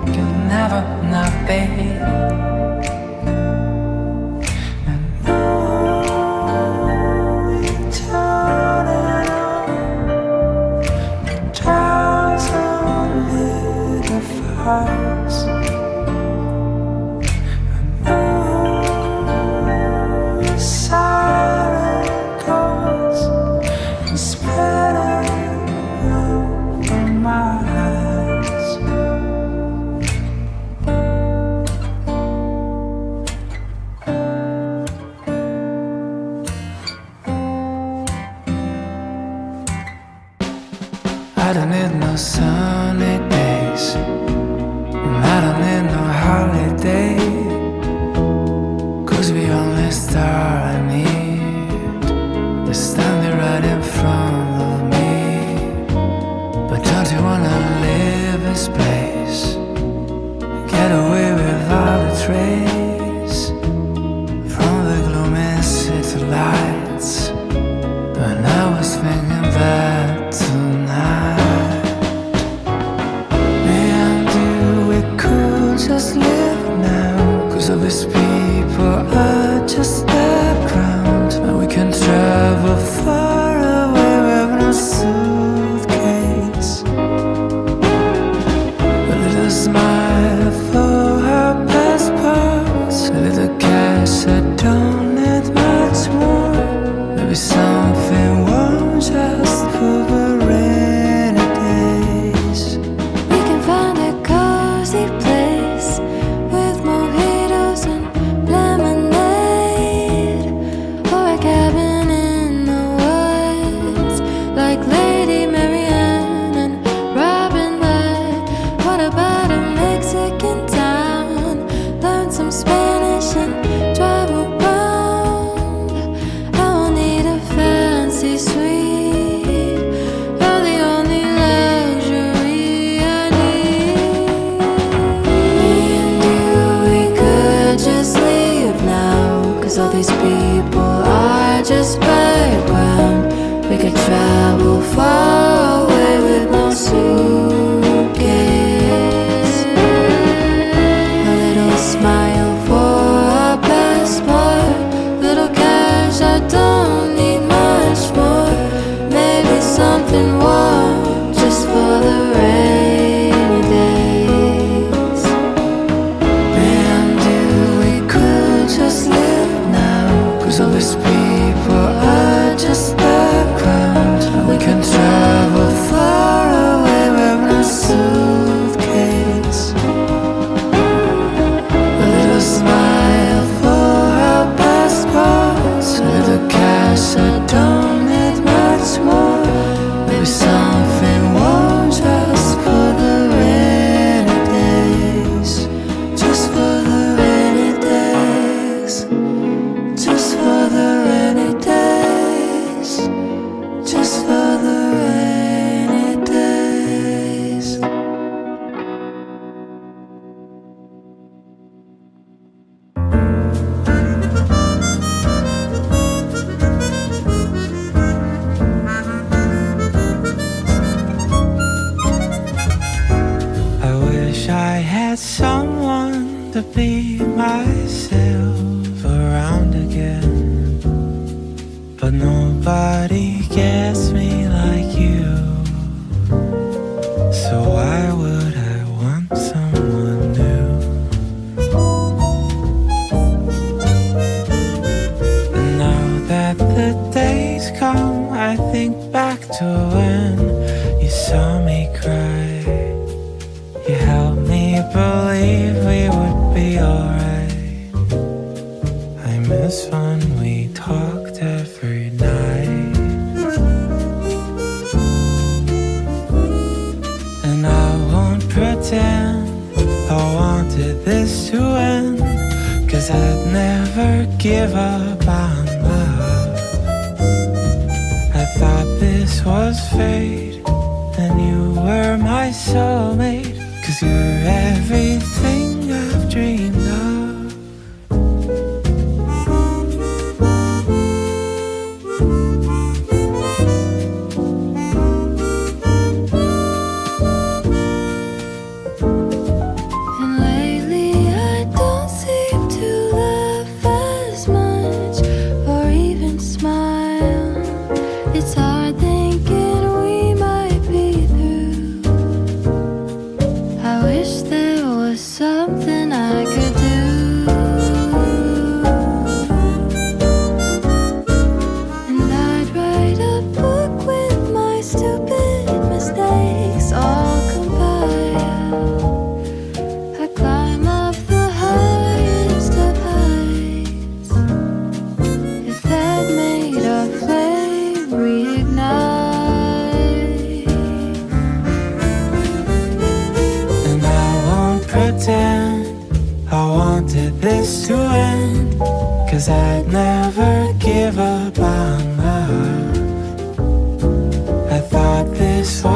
We got never enough, babe. And ooh, you turn it on. You turn some little fires. And ooh, your silent chords are spreading over my eyes. I don't need no sunny days. I don't need no holiday. 'Cause we only star I need is standing right in front of me. But don't you wanna live this place? Get away without a trace from the gloomy city lights. And I was thinking that tonight, me and you, we could just live now. 'Cause all these people are just background. And we can travel far away with no suitcase. A little smile for our passports. A little cash, I don't need much more. Maybe something warm just for the rainy days.
We can find a cozy place with mojitos and lemonade, or a cabin in the woods like Lady Marianne and Robin Hood. What about a Mexican town? Learn some Spanish and drive around. I won't need a fancy suite. You're the only luxury I need. Me and you, we could just leave now. 'Cause all these people are just background. We could travel far away with no suitcase. A little smile for our passport. Little cash, I don't need much more. Maybe something warm just for the rainy days.
Me and you, we could just live now. 'Cause all these people are just background. And we can travel far away with no suitcase. A little smile for our passports. A little cash, I don't need much more. Maybe something warm just for the rainy days. Just for the rainy days. Just for the rainy days. Just for the rainy days. I wish I had someone to be myself around again. But nobody gets me like you. So why would I want someone new? And now that the days come, I think back to when you saw me cry. You helped me believe we would be alright.
was fun, we talked every night. And I won't pretend I wanted this to end, 'cause I'd never give up on love. I thought this was fate, and you were my soulmate, 'cause you're everything I've dreamed of. I'd never give up on love. I thought this was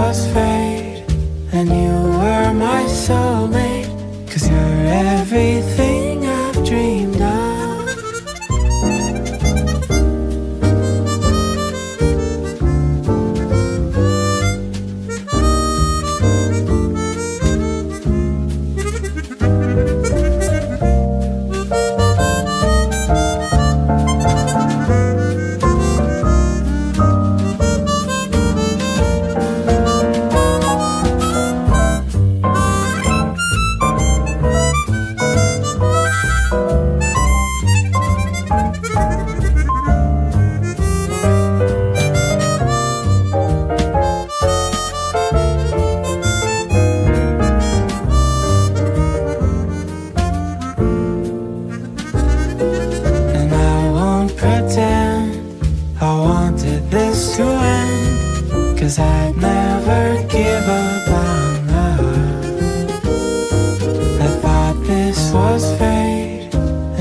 fate,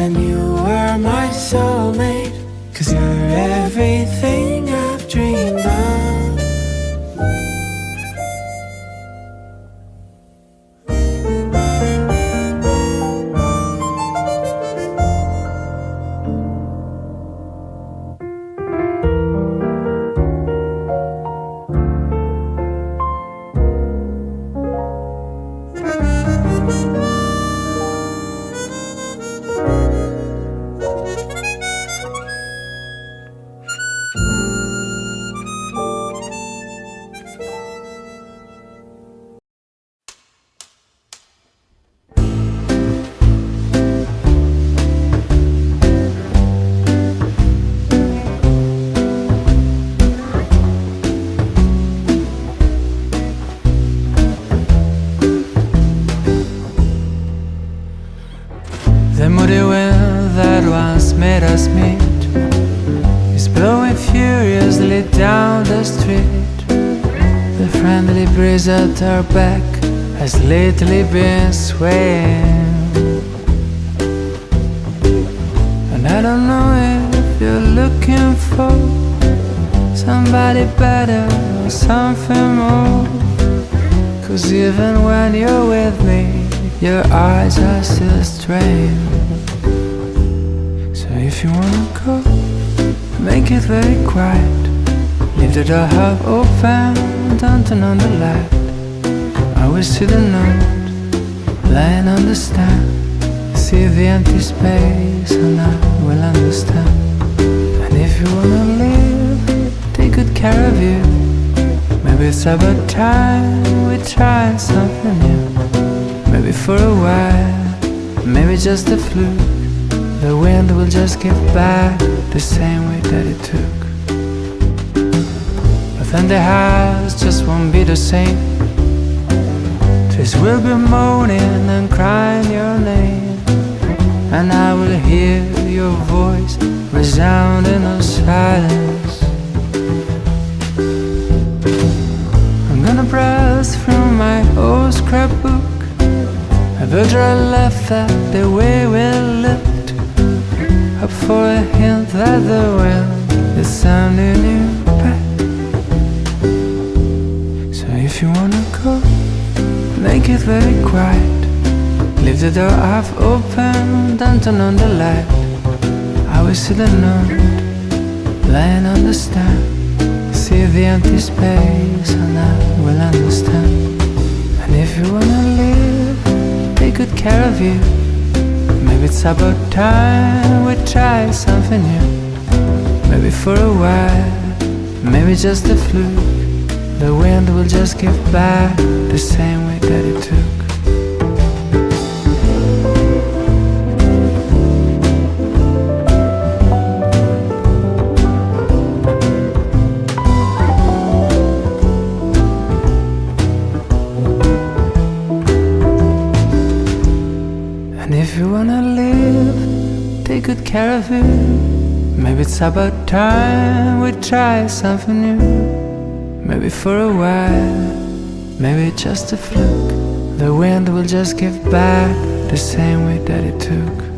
and you were my soulmate, 'cause you're everything I've dreamed of.
The moody wind that once made us meet is blowing furiously down the street. The friendly breeze at our back has lately been swaying, and I don't know if you're looking for somebody better or something more, 'cause even when you're with me, your eyes are still strained. So if you wanna go, make it very quiet. Leave the door half open, don't turn on the light. I will see the note lying on the stand, see the empty space, and I will understand. And if you wanna live, take good care of you. Maybe it's about time we try something new. Maybe for a while, maybe just a fluke, the wind will just give back the same way that it took. But then the house just won't be the same. Trees will be moaning and crying your name. and I will hear your voice resound in the silence. I'm gonna browse through my old scrapbook, a picture I left that the way we lived, up for a hint that the wind is sounding you back. So if you wanna go, make it very quiet. Leave the door half open, don't turn on the light. I will see the note lying on the stand, see the empty space and I will understand. And if you wanna live, take good care of you. Maybe it's about time we try something new. Maybe for a while, maybe just a fluke, the wind will just give back the same way that it took. If you wanna live, take good care of it. Maybe it's about time we try something new. Maybe for a while, maybe just a fluke, the wind will just give back the same way that it took.